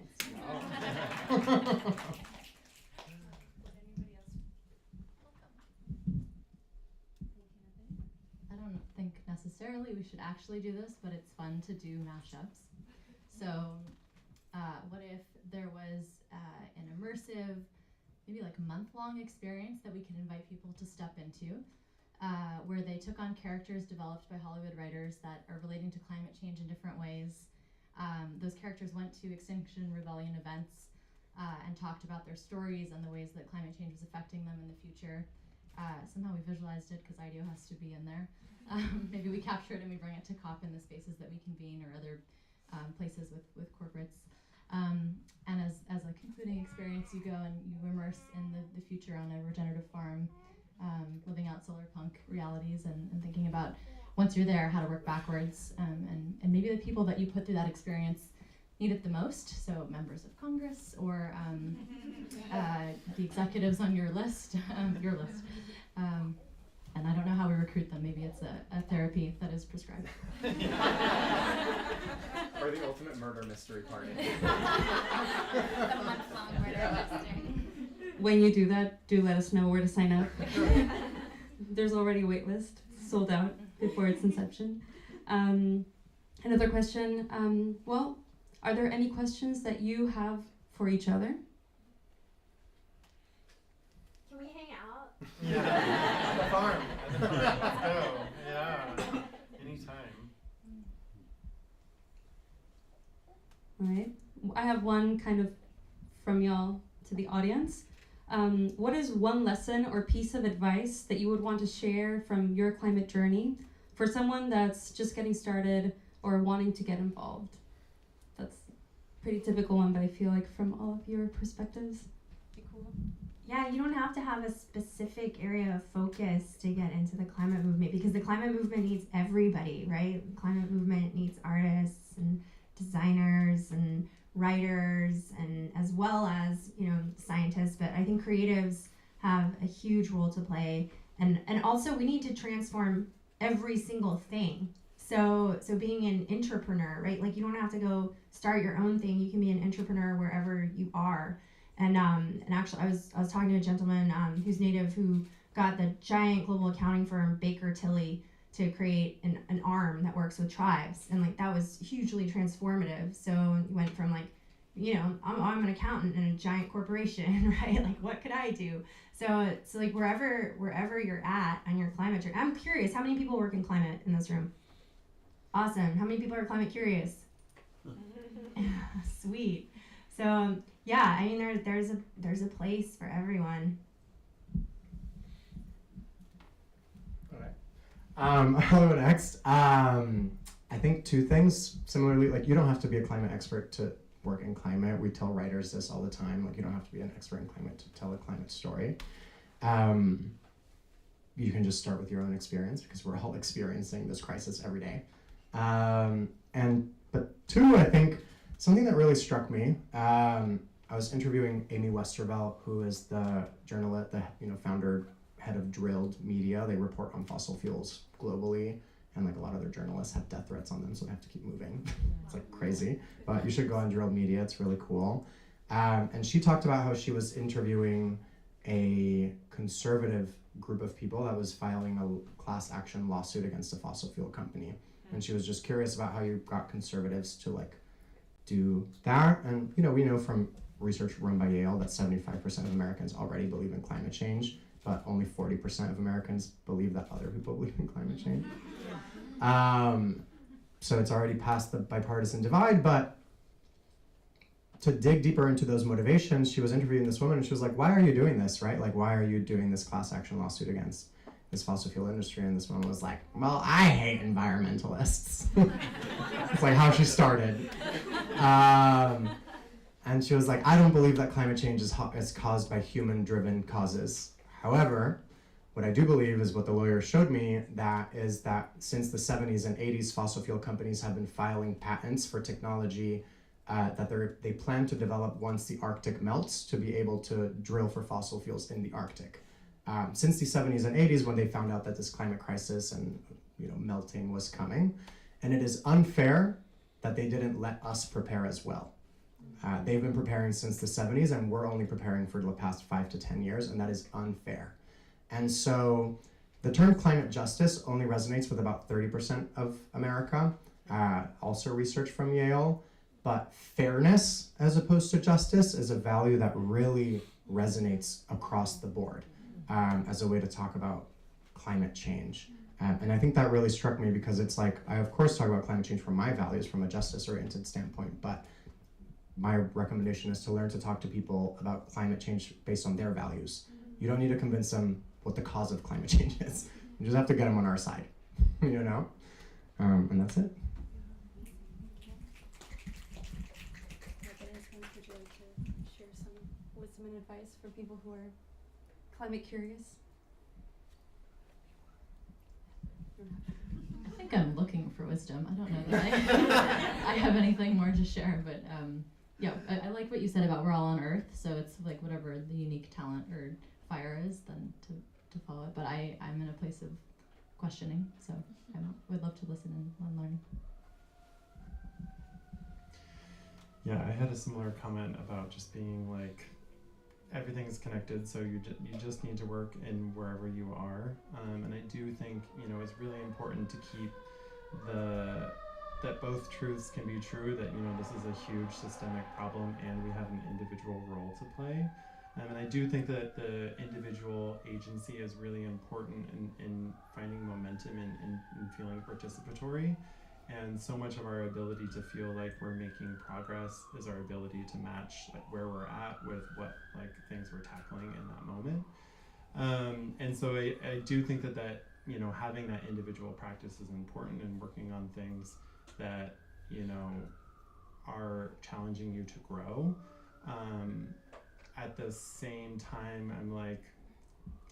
I don't think necessarily we should actually do this, but it's fun to do mashups. So what if there was an immersive, maybe like month-long experience that we could invite people to step into, where they took on characters developed by Hollywood writers that are relating to climate change in different ways. Those characters went to Extinction Rebellion events and talked about their stories and the ways that climate change was affecting them in the future. Somehow we visualized it because IDEO has to be in there. Maybe we capture it and we bring it to COP in the spaces that we convene or other places with corporates. And as a concluding experience, you go and you immerse in the future on a regenerative farm, living out solar punk realities and thinking about, once you're there, how to work backwards. And maybe the people that you put through that experience need it the most, so members of Congress or the executives on your list, and I don't know how we recruit them. Maybe it's a therapy that is prescribed. Or the ultimate murder mystery party. The month-long murder mystery. When you do that, do let us know where to sign up. There's already a wait list, sold out before its inception. Another question, well, are there any questions that you have for each other? Can we hang out? Yeah, at the farm. Let's go. Yeah, anytime. All right. I have one kind of from y'all to the audience. What is one lesson or piece of advice that you would want to share from your climate journey for someone that's just getting started or wanting to get involved? That's a pretty typical one, but I feel like from all of your perspectives, be cool. Yeah, you don't have to have a specific area of focus to get into the climate movement, because the climate movement needs everybody, right? The climate movement needs artists and designers and writers, and as well as, scientists, but I think creatives have a huge role to play. And also we need to transform every single thing. So being an entrepreneur, right? Like you don't have to go start your own thing. You can be an entrepreneur wherever you are. And actually, I was talking to a gentleman who's Native who got the giant global accounting firm Baker Tilly to create an arm that works with tribes, and like that was hugely transformative. So you went from like, you know, I'm an accountant in a giant corporation, right? Like what could I do? So like wherever you're at on your climate journey. I'm curious, how many people work in climate in this room? Awesome. How many people are climate curious? Sweet. So yeah, I mean there's a place for everyone. I'll go next. I think two things. Similarly, like you don't have to be a climate expert to work in climate. We tell writers this all the time. Like you don't have to be an expert in climate to tell a climate story. You can just start with your own experience because we're all experiencing this crisis every day. But two, I think something that really struck me. I was interviewing Amy Westervelt, who is the journalist, the founder, head of Drilled Media. They report on fossil fuels globally, and like a lot of their journalists have death threats on them, so they have to keep moving. It's like crazy, but you should go on Drilled Media. It's really cool. And she talked about how she was interviewing a conservative group of people that was filing a class action lawsuit against a fossil fuel company. And she was just curious about how you got conservatives to like do that. And we know from research run by Yale that 75% of Americans already believe in climate change, but only 40% of Americans believe that other people believe in climate change. So it's already past the bipartisan divide, but to dig deeper into those motivations, she was interviewing this woman and she was like, why are you doing this, right? Like, why are you doing this class action lawsuit against this fossil fuel industry? And this woman was like, well, I hate environmentalists. It's like how she started. And she was like, I don't believe that climate change is caused by human-driven causes. However, what I do believe is what the lawyer showed me, that since the 70s and 80s, fossil fuel companies have been filing patents for technology that they plan to develop once the Arctic melts to be able to drill for fossil fuels in the Arctic. Since the 70s and 80s, when they found out that this climate crisis and melting was coming, and it is unfair that they didn't let us prepare as well. They've been preparing since the 70s, and we're only preparing for the past 5 to 10 years, and that is unfair. And so the term climate justice only resonates with about 30% of America, also research from Yale, but fairness as opposed to justice is a value that really resonates across the board as a way to talk about climate change. And I think that really struck me because it's like, I of course talk about climate change from my values, from a justice-oriented standpoint, but my recommendation is to learn to talk to people about climate change based on their values. You don't need to convince them what the cause of climate change is. You just have to get them on our side, and that's it. Would you like to share some wisdom and advice for people who are climate curious? I think I'm looking for wisdom. I don't know that I have anything more to share, but I like what you said about we're all on Earth, so it's like whatever the unique talent or fire is, then to follow it. But I'm in a place of questioning, so I would love to listen and learn. Yeah, I had a similar comment about just being like, everything is connected, so you just need to work in wherever you are. And I do think, it's really important to keep that both truths can be true, that, this is a huge systemic problem and we have an individual role to play. And I do think that the individual agency is really important in finding momentum and feeling participatory. And so much of our ability to feel like we're making progress is our ability to match like where we're at with what like things we're tackling in that moment. And so I do think that having that individual practice is important, and working on things that are challenging you to grow. At the same time, I'm like,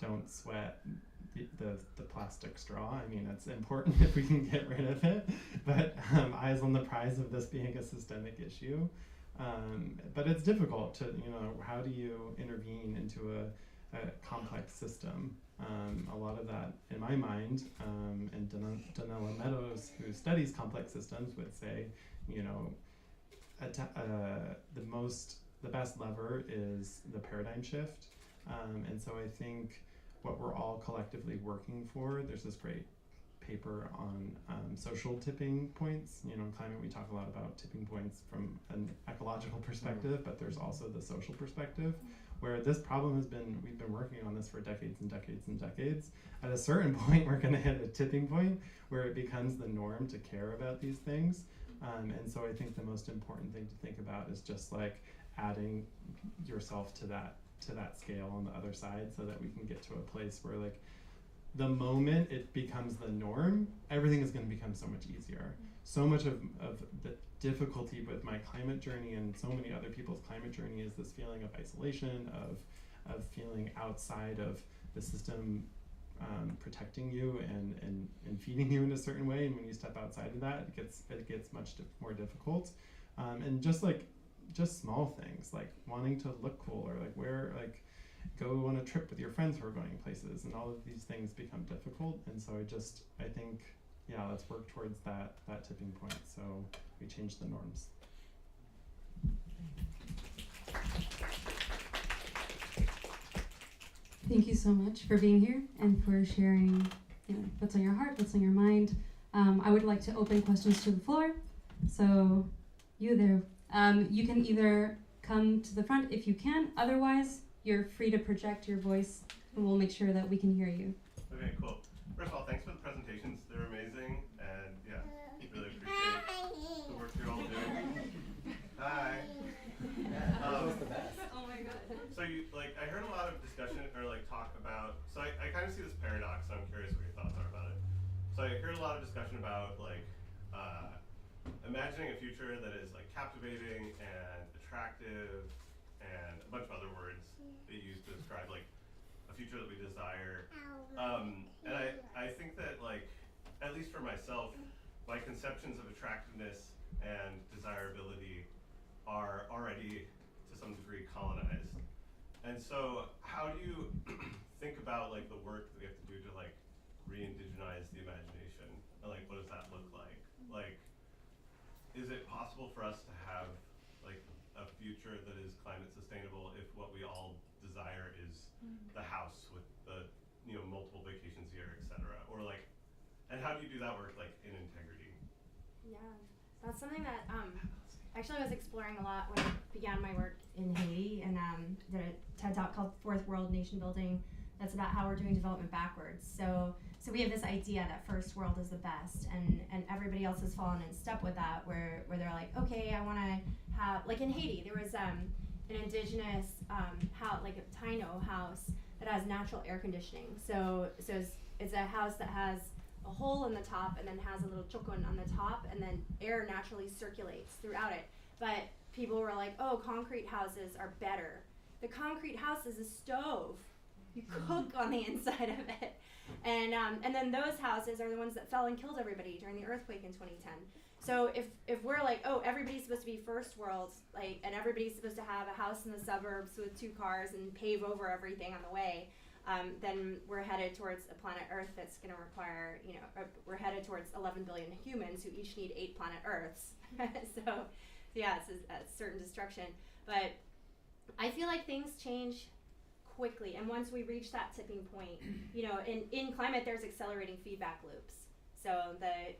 don't sweat the plastic straw. I mean, it's important if we can get rid of it, but eyes on the prize of this being a systemic issue. But it's difficult to, how do you intervene into complex system. A lot of that, in my mind, and Donella Meadows, who studies complex systems, would say, you know, the best lever is the paradigm shift. And so I think what we're all collectively working for, there's this great paper on social tipping points. You know, in climate we talk a lot about tipping points from an ecological perspective, but there's also the social perspective, where this problem we've been working on this for decades and decades and decades. At a certain point, we're gonna hit a tipping point where it becomes the norm to care about these things. And so I think the most important thing to think about is just like adding yourself to that scale on the other side, so that we can get to a place where, like, the moment it becomes the norm, everything is going to become so much easier. So much of the difficulty with my climate journey and so many other people's climate journey is this feeling of isolation, of feeling outside of the system protecting you and feeding you in a certain way. And when you step outside of that, it gets much more difficult. And just small things like wanting to look cool, or like go on a trip with your friends who are going places, and all of these things become difficult. And so I think, yeah, let's work towards that tipping point so we change the norms. Thank you so much for being here and for sharing, you know, what's on your heart, what's on your mind. I would like to open questions to the floor. So you there, you can either come to the front if you can. Otherwise, you're free to project your voice, and we'll make sure that we can hear you. Okay, cool. First of all, thanks for the presentations. They're amazing, and yeah, really appreciate the work you're all doing. Hi. That was the best. Oh my god. So I heard a lot of discussion or talk about, so I kind of see this paradox, and I'm curious what your thoughts are about it. So I heard a lot of discussion about imagining a future that is captivating and attractive and a bunch of other words they use to describe a future that we desire. And I think that at least for myself, my conceptions of attractiveness and desirability are already to some degree colonized. And so how do you think about the work that we have to do to re-indigenize the imagination? And what does that look like? Is it possible for us to have a future that is climate sustainable if what we all desire is the house with the multiple vacations a year, etc.? Or and how do you do that work in integrity? Yeah, that's something that actually I was exploring a lot when I began my work in Haiti, and did a TED Talk called Fourth World Nation Building. That's about how we're doing development backwards. So we have this idea that first world is the best, and everybody else has fallen in step with that, where they're like, okay, I want to have, in Haiti, there was an indigenous house, a Taino house that has natural air conditioning. So it's a house that has a hole in the top and then has a little chokon on the top, and then air naturally circulates throughout it. But people were like, oh, concrete houses are better. The concrete house is a stove. You cook on the inside of it. And then those houses are the ones that fell and killed everybody during the earthquake in 2010. So if we're oh, everybody's supposed to be first world, and everybody's supposed to have a house in the suburbs with 2 cars and pave over everything on the way, then we're headed towards a planet Earth that's going to require, we're headed towards 11 billion humans who each need 8 planet Earths. So yeah, it's a certain destruction. But I feel like things change quickly, and once we reach that tipping point, in climate there's accelerating feedback loops. So the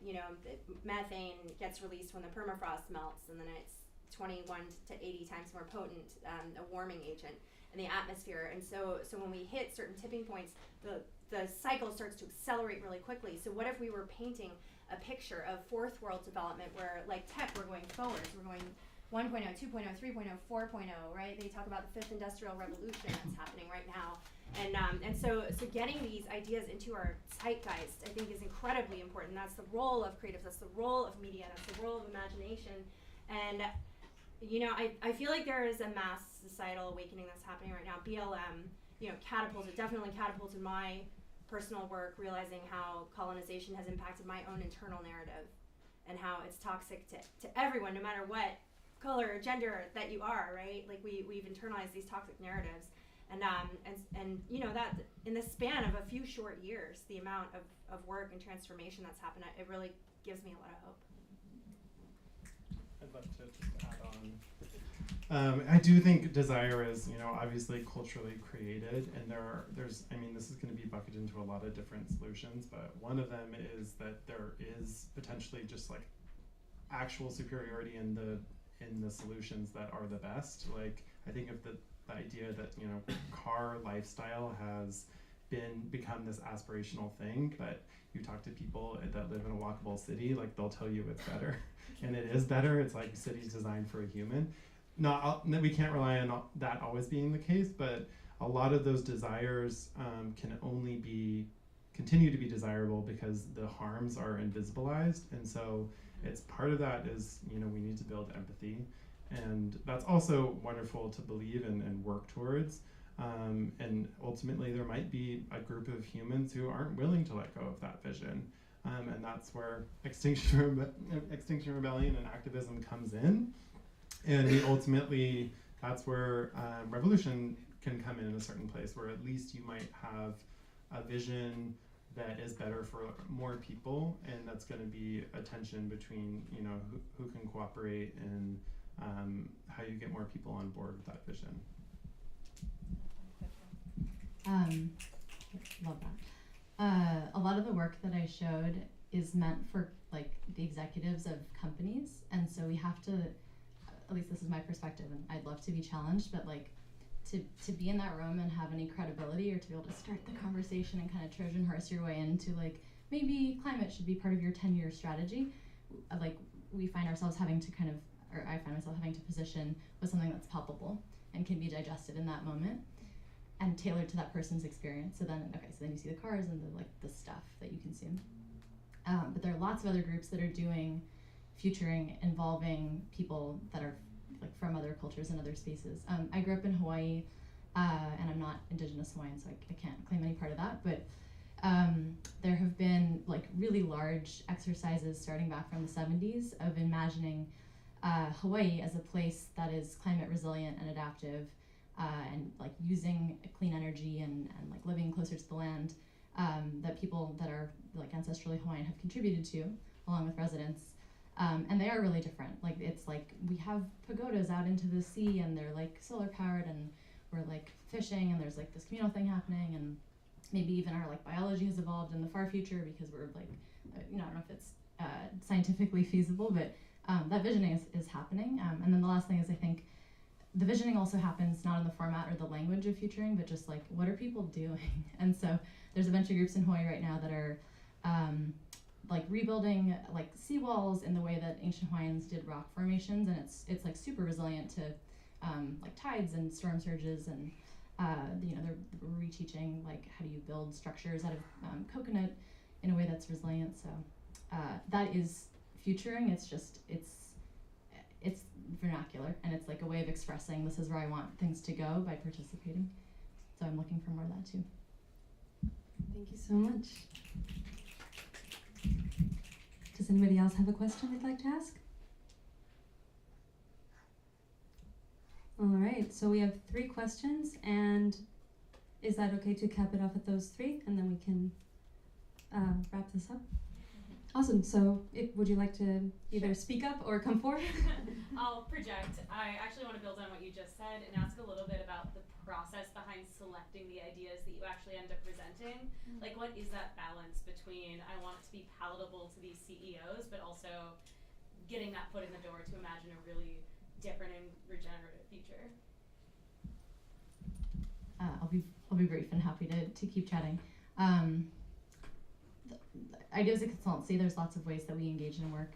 methane gets released when the permafrost melts, and then it's 21 to 80 times more potent, a warming agent in the atmosphere. And so when we hit certain tipping points, the cycle starts to accelerate really quickly. So what if we were painting a picture of fourth world development where, tech, we're going forwards, we're going 1.0, 2.0, 3.0, 4.0, right? They talk about the 5th industrial revolution that's happening right now. And so getting these ideas into our zeitgeist, I think, is incredibly important. That's the role of creatives, that's the role of media, that's the role of imagination. And, I feel like there is a mass societal awakening that's happening right now. BLM, definitely catapulted my personal work, realizing how colonization has impacted my own internal narrative and how it's toxic to everyone, no matter what color or gender that you are, right? We've internalized these toxic narratives. And you know, that in the span of a few short years, the amount of work and transformation that's happened, it really gives me a lot of hope. I'd love to just add on. I do think desire is, you know, obviously culturally created, and there's, I mean, this is going to be bucketed into a lot of different solutions, but one of them is that there is potentially just like actual superiority in the solutions that are the best. Like, I think of the idea that, you know, car lifestyle has become this aspirational thing, but you talk to people that live in a walkable city, like they'll tell you it's better, and it is better. It's like cities designed for a human. We can't rely on that always being the case, but a lot of those desires can only continue to be desirable because the harms are invisibilized, and so it's part of that is, you know, we need to build empathy, and that's also wonderful to believe and work towards. And ultimately, there might be a group of humans who aren't willing to let go of that vision, and that's where Extinction Rebellion and activism comes in. And ultimately, that's where revolution can come in a certain place, where at least you might have a vision that is better for more people, and that's going to be a tension between, you know, who can cooperate and how you get more people on board with that vision. Love that. A lot of the work that I showed is meant for like the executives of companies, and so we have to, at least this is my perspective, and I'd love to be challenged, but like to be in that room and have any credibility, or to be able to start the conversation and kind of Trojan horse your way into like, maybe climate should be part of your 10-year strategy. Like, we find ourselves having to kind of, or I find myself having to position with something that's palpable and can be digested in that moment and tailored to that person's experience. So then you see the cars and the stuff that you consume. But there are lots of other groups that are doing futuring involving people that are like from other cultures and other spaces. I grew up in Hawaii, and I'm not Indigenous Hawaiian, so I can't claim any part of that, but there have been like really large exercises starting back from the 70s of imagining Hawaii as a place that is climate resilient and adaptive, and like using clean energy and like living closer to the land, that people that are like ancestrally Hawaiian have contributed to, along with residents. And they are really different. Like, it's like we have pagodas out into the sea, and they're like solar powered, and we're like fishing, and there's like this communal thing happening, and maybe even our like biology has evolved in the far future because we're like, you know, I don't know if it's scientifically feasible, but that visioning is happening. And then the last thing is, I think the visioning also happens not in the format or the language of futuring, but just like, what are people doing? And so there's a bunch of groups in Hawaii right now that are like rebuilding like seawalls in the way that ancient Hawaiians did rock formations, and it's like super resilient to like tides and storm surges, and you know, they're reteaching like how do you build structures out of coconut in a way that's resilient. So that is futuring. It's just it's vernacular, and it's like a way of expressing this is where I want things to go by participating. So I'm looking for more of that too. Thank you so much. Does anybody else have a question they'd like to ask? All right, so we have 3 questions, and is that okay to cap it off at those 3, and then we can wrap this up? Awesome. So would you like to either speak up or come forward? I'll project. I actually want to build on what you just said and ask a little bit about the process behind selecting the ideas that you actually end up presenting. Like, what is that balance between I want it to be palatable to these CEOs, but also getting that foot in the door to imagine a really different and regenerative future? I'll be brief and happy to keep chatting. IDEO is a consultancy. There's lots of ways that we engage in work.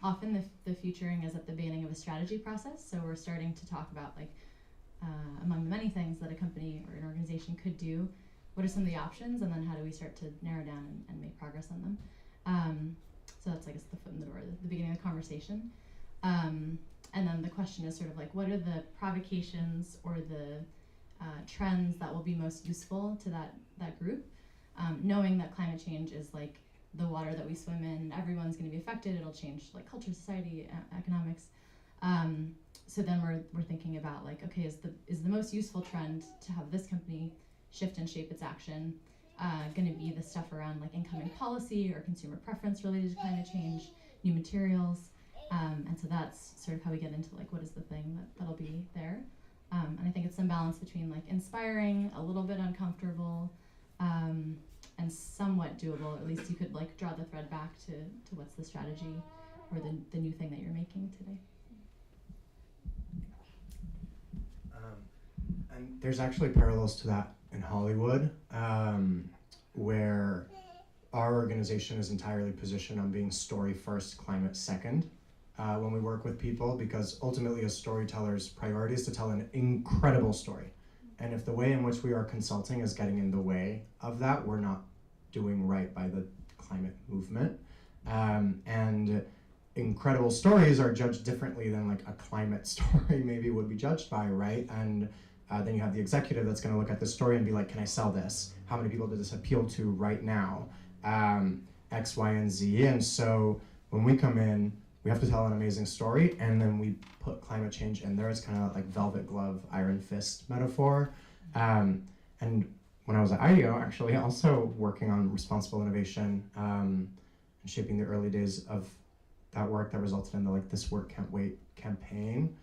Often the futuring is at the beginning of a strategy process, so we're starting to talk about like among the many things that a company or an organization could do, what are some of the options, and then how do we start to narrow down and make progress on them. So that's, I guess, the foot in the door, the beginning of the conversation. And then the question is sort of like, what are the provocations or the trends that will be most useful to that group? Knowing that climate change is like the water that we swim in, everyone's going to be affected. It'll change like culture, society, economics. so then we're thinking about like, okay, is the most useful trend to have this company shift and shape its action going to be the stuff around like incoming policy or consumer preference related to climate change, new materials, and so that's sort of how we get into like what is the thing that'll be there. And I think it's some balance between like inspiring, a little bit uncomfortable, and somewhat doable. At least you could like draw the thread back to what's the strategy or the new thing that you're making today. And there's actually parallels to that in Hollywood, where our organization is entirely positioned on being story first, climate second. When we work with people, because ultimately a storyteller's priority is to tell an incredible story. And if the way in which we are consulting is getting in the way of that, we're not doing right by the climate movement. And incredible stories are judged differently than like a climate story maybe would be judged by, right? And then you have the executive that's gonna look at the story and be like, can I sell this? How many people does this appeal to right now? X, Y, and Z. And so when we come in, we have to tell an amazing story, and then we put climate change in there. It's kind of like velvet glove, iron fist metaphor. And when I was at IDEO, actually also working on responsible innovation and shaping the early days of that work that resulted in the like This Work Can't Wait campaign.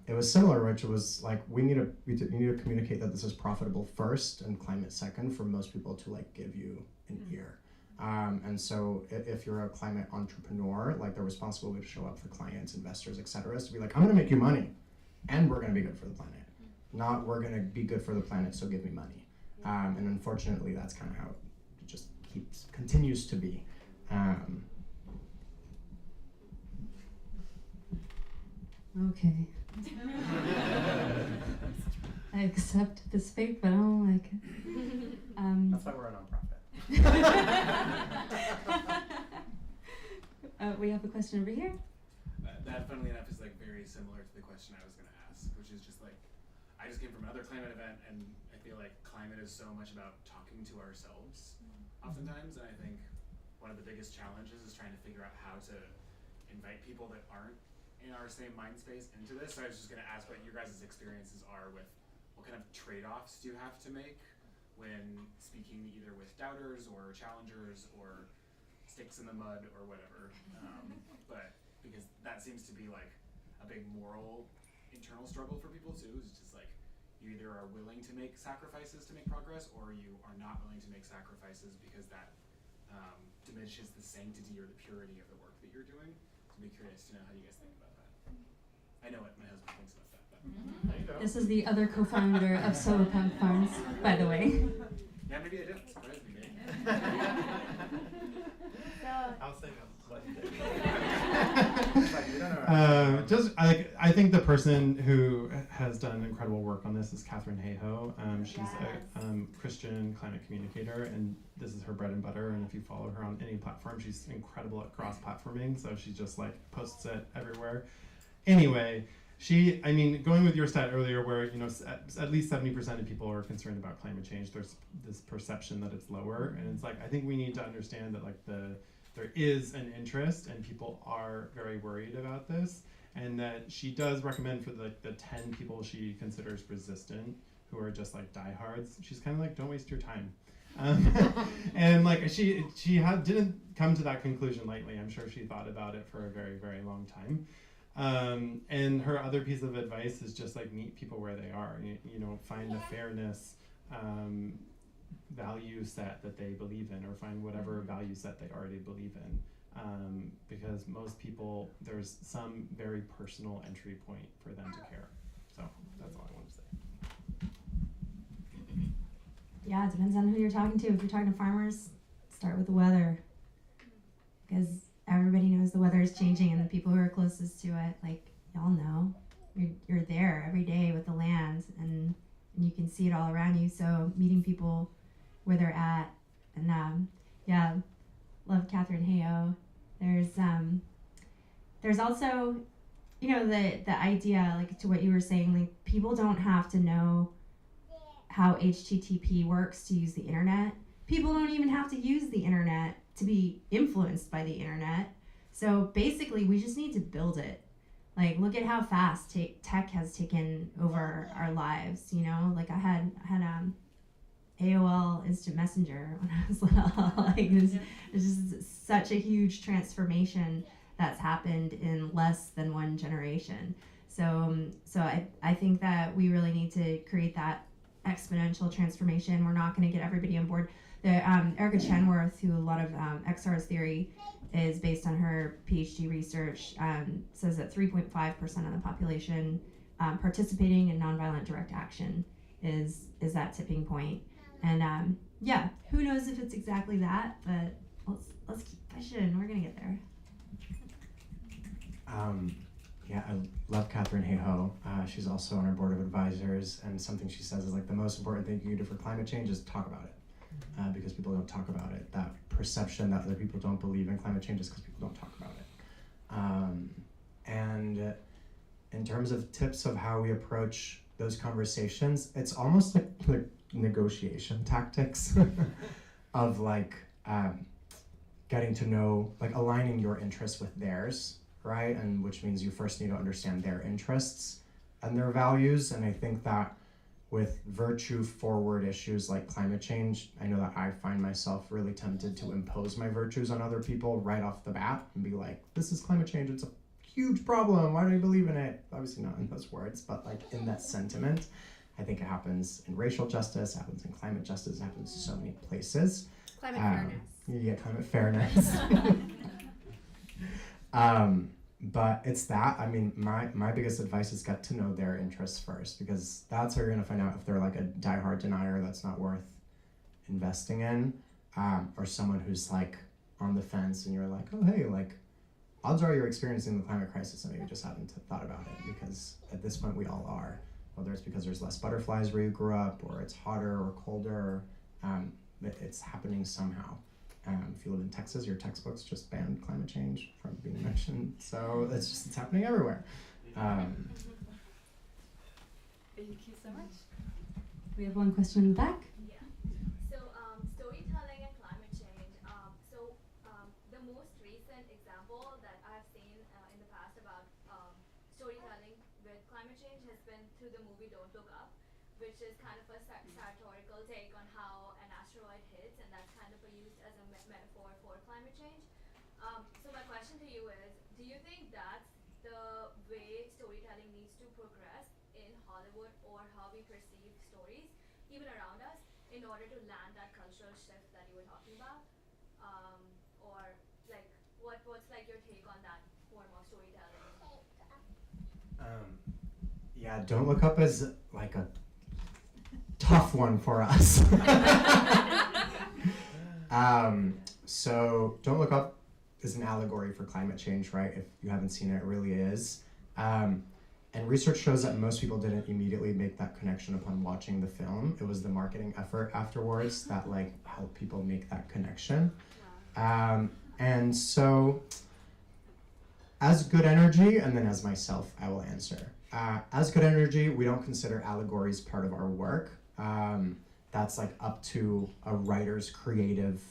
It was similar, which was like we need to communicate that this is profitable first and climate second for most people to like give you an ear. And so if you're a climate entrepreneur, like the responsible way to show up for clients, investors, et cetera, is to be like, I'm gonna make you money and we're gonna be good for the planet. Not we're gonna be good for the planet, so give me money. And unfortunately, that's kind of how it just continues to be. Okay. I accept this fate, but I don't like it. That's why we're a nonprofit. We have a question over here. That, funnily enough, is like very similar to the question I was going to ask, which is just like, I just came from another climate event, and I feel like climate is so much about talking to ourselves oftentimes, and I think one of the biggest challenges is trying to figure out how to invite people that aren't in our same mind space into this. So I was just going to ask what your guys' experiences are with what kind of trade-offs do you have to make when speaking either with doubters or challengers or sticks in the mud or whatever, but because that seems to be like a big moral internal struggle for people too. It's just like you either are willing to make sacrifices to make progress, or you are not willing to make sacrifices because that diminishes the sanctity or the purity of the work that you're doing. So I'd be curious to know how you guys think about that. I know what my husband thinks about that, but there you go. This is the other co-founder of Solar Punk Farms, by the way. Yeah, maybe I don't. Surprise me, maybe. I'll say no. I think the person who has done incredible work on this is Catherine Hayhoe. She's a Christian climate communicator, and this is her bread and butter. And if you follow her on any platform, she's incredible at cross-platforming. So she just like posts it everywhere. Anyway, going with your stat earlier, where at least 70% of people are concerned about climate change. There's this perception that it's lower, and it's like I think we need to understand that like there is an interest and people are very worried about this, and that she does recommend for the 10 people she considers resistant who are just like diehards. She's kind of like, don't waste your time. And like she didn't come to that conclusion lightly. I'm sure she thought about it for a very, very long time. And her other piece of advice is just like meet people where they are. Find a fairness value set that they believe in, or find whatever value set they already believe in. Because most people, there's some very personal entry point for them to care. So that's all I want to say. Yeah, it depends on who you're talking to. If you're talking to farmers, start with the weather. Because everybody knows the weather is changing, and the people who are closest to it, like, y'all know. You're there every day with the land, and you can see it all around you. So meeting people where they're at, and love Catherine Hayhoe. There's also, the idea, like to what you were saying, like people don't have to know how HTTP works to use the internet. People don't even have to use the internet to be influenced by the internet. So basically, we just need to build it. Like, look at how fast tech has taken over our lives, you know? Like, I had AOL Instant Messenger when I was little. Like, it's just such a huge transformation that's happened in less than one generation. So I think that we really need to create that exponential transformation. We're not going to get everybody on board. Erica Chenworth, who a lot of XR's theory is based on her PhD research, says that 3.5% of the population participating in nonviolent direct action is that tipping point. And yeah, who knows if it's exactly that, but let's keep pushing. We're gonna get there. Yeah, I love Catherine Hayhoe. She's also on our board of advisors, and something she says is like the most important thing you can do for climate change is talk about it. Because people don't talk about it. That perception that other people don't believe in climate change is because people don't talk about it. And in terms of tips of how we approach those conversations, it's almost like negotiation tactics of like getting to know, like aligning your interests with theirs, right? And which means you first need to understand their interests and their values. And I think that with virtue forward issues like climate change, I know that I find myself really tempted to impose my virtues on other people right off the bat and be like, this is climate change, it's a huge problem, why do you believe in it? Obviously not in those words, but like in that sentiment. I think it happens in racial justice, it happens in climate justice, it happens in so many places. Climate fairness. Yeah, climate fairness. But it's that, I mean, my biggest advice is get to know their interests first, because that's how you're gonna find out if they're like a diehard denier that's not worth investing in, or someone who's like on the fence and you're like, oh hey, like odds are you're experiencing the climate crisis and maybe just haven't thought about it, because at this point we all are, whether it's because there's less butterflies where you grew up, or it's hotter or colder, it's happening somehow. If you live in Texas, your textbooks just banned climate change from being mentioned. So it's happening everywhere. Thank you so much. We have one question in the back. Yeah. So storytelling and climate change. The most recent example that I've seen in the past about storytelling with climate change has been through the movie Don't Look Up, which is kind of a satirical take on how an asteroid hits, and that's kind of used as a metaphor for climate change. So my question to you is, do you think that's the way storytelling needs to progress in Hollywood, or how we perceive stories, even around us, in order to land that cultural shift that you were talking about? Or like, what's like your take on that form of storytelling? Yeah, Don't Look Up is like a tough one for us. So Don't Look Up is an allegory for climate change, right? If you haven't seen it, it really is. And research shows that most people didn't immediately make that connection upon watching the film. It was the marketing effort afterwards that like helped people make that connection. And so as Good Energy, and then as myself, I will answer. As Good Energy, we don't consider allegories part of our work. That's like up to a writer's creative,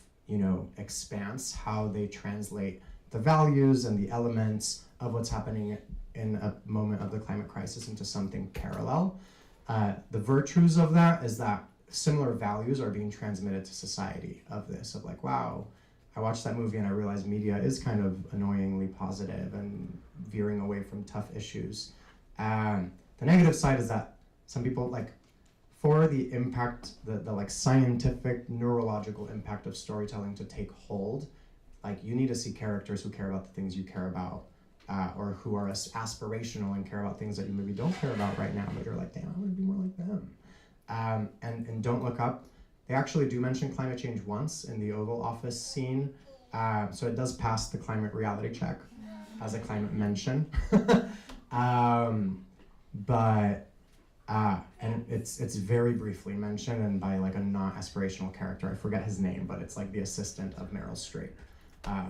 expanse, how they translate the values and the elements of what's happening in a moment of the climate crisis into something parallel. The virtues of that is that similar values are being transmitted to society of this, of like, wow, I watched that movie and I realized media is kind of annoyingly positive and veering away from tough issues. The negative side is that some people, like, for the impact, the like scientific, neurological impact of storytelling to take hold, like you need to see characters who care about the things you care about, or who are aspirational and care about things that you maybe don't care about right now, but you're like, damn, I want to be more like them. And Don't Look Up, they actually do mention climate change once in the Oval Office scene, so it does pass the climate reality check as a climate mention. And it's very briefly mentioned, and by like a not aspirational character. I forget his name, but it's like the assistant of Meryl Streep,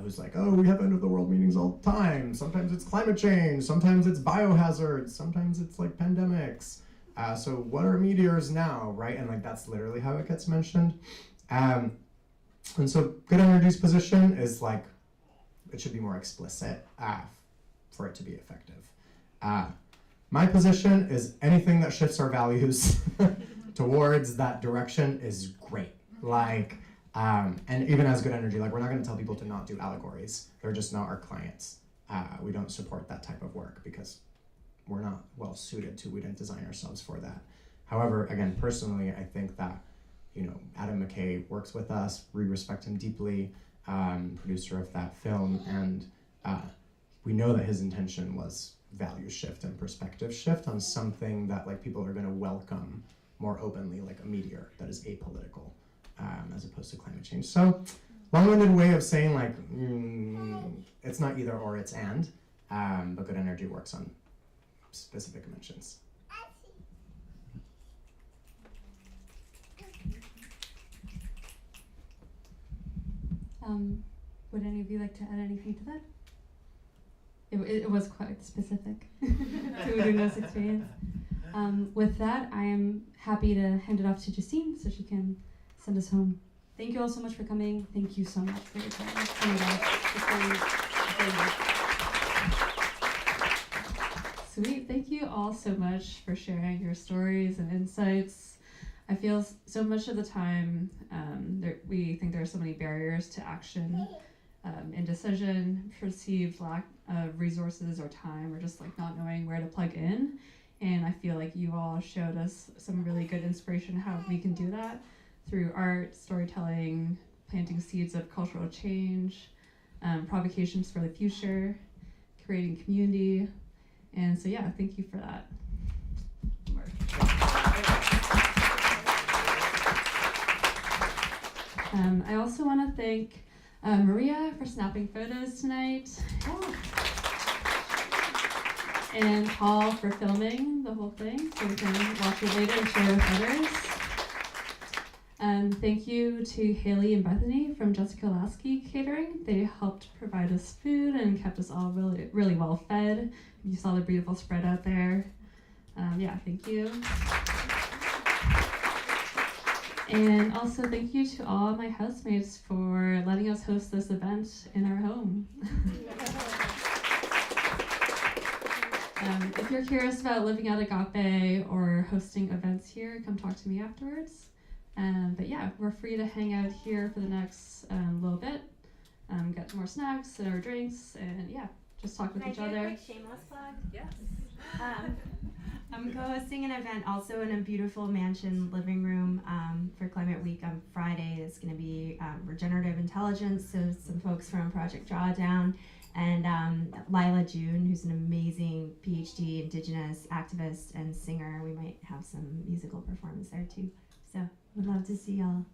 who's like, oh, we have end of the world meetings all the time. Sometimes it's climate change, sometimes it's biohazards, sometimes it's like pandemics. So what are meteors now, right? And like that's literally how it gets mentioned. And so Good Energy's position is like, it should be more explicit for it to be effective. My position is anything that shifts our values towards that direction is great. Like, and even as good energy, like we're not going to tell people to not do allegories. They're just not our clients. We don't support that type of work because we're not well suited to. We didn't design ourselves for that. However, again, personally, I think that, you know, Adam McKay works with us. We respect him deeply, producer of that film, and we know that his intention was value shift and perspective shift on something that like people are going to welcome more openly, like a meteor that is apolitical, as opposed to climate change. So, long-winded way of saying like it's not either or, it's and, but good energy works on specific dimensions. Would any of you like to add anything to that? It was quite specific to Uduna's experience. With that, I am happy to hand it off to Justine so she can send us home. Thank you all so much for coming. Thank you so much for your time. Sweet. Thank you all so much for sharing your stories and insights. I feel so much of the time we think there are so many barriers to action, indecision, perceived lack of resources or time, or just like not knowing where to plug in. And I feel like you all showed us some really good inspiration how we can do that through art, storytelling, planting seeds of cultural change, provocations for the future, creating community. And so yeah, thank you for that. I also want to thank Maria for snapping photos tonight. And Paul for filming the whole thing so we can watch it later and share with others. Thank you to Haley and Bethany from Jessica Lasky Catering. They helped provide us food and kept us all really, really well fed. You saw the beautiful spread out there. Yeah, thank you. And also thank you to all my housemates for letting us host this event in our home. If you're curious about living at Agape or hosting events here, come talk to me afterwards. But yeah, we're free to hang out here for the next little bit, get more snacks and our drinks, and yeah, just talk with each other. Can I do a quick shameless plug? Yes. I'm co-hosting an event also in a beautiful mansion living room for Climate Week on Friday. It's going to be regenerative intelligence, so some folks from Project Drawdown, and Lila June, who's an amazing PhD Indigenous activist and singer. We might have some musical performance there too. So would love to see y'all.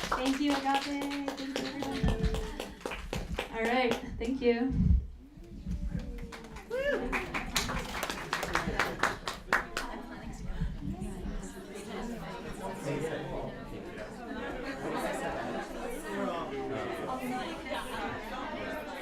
Thank you, Agape. Thank you, everyone. All right, thank you.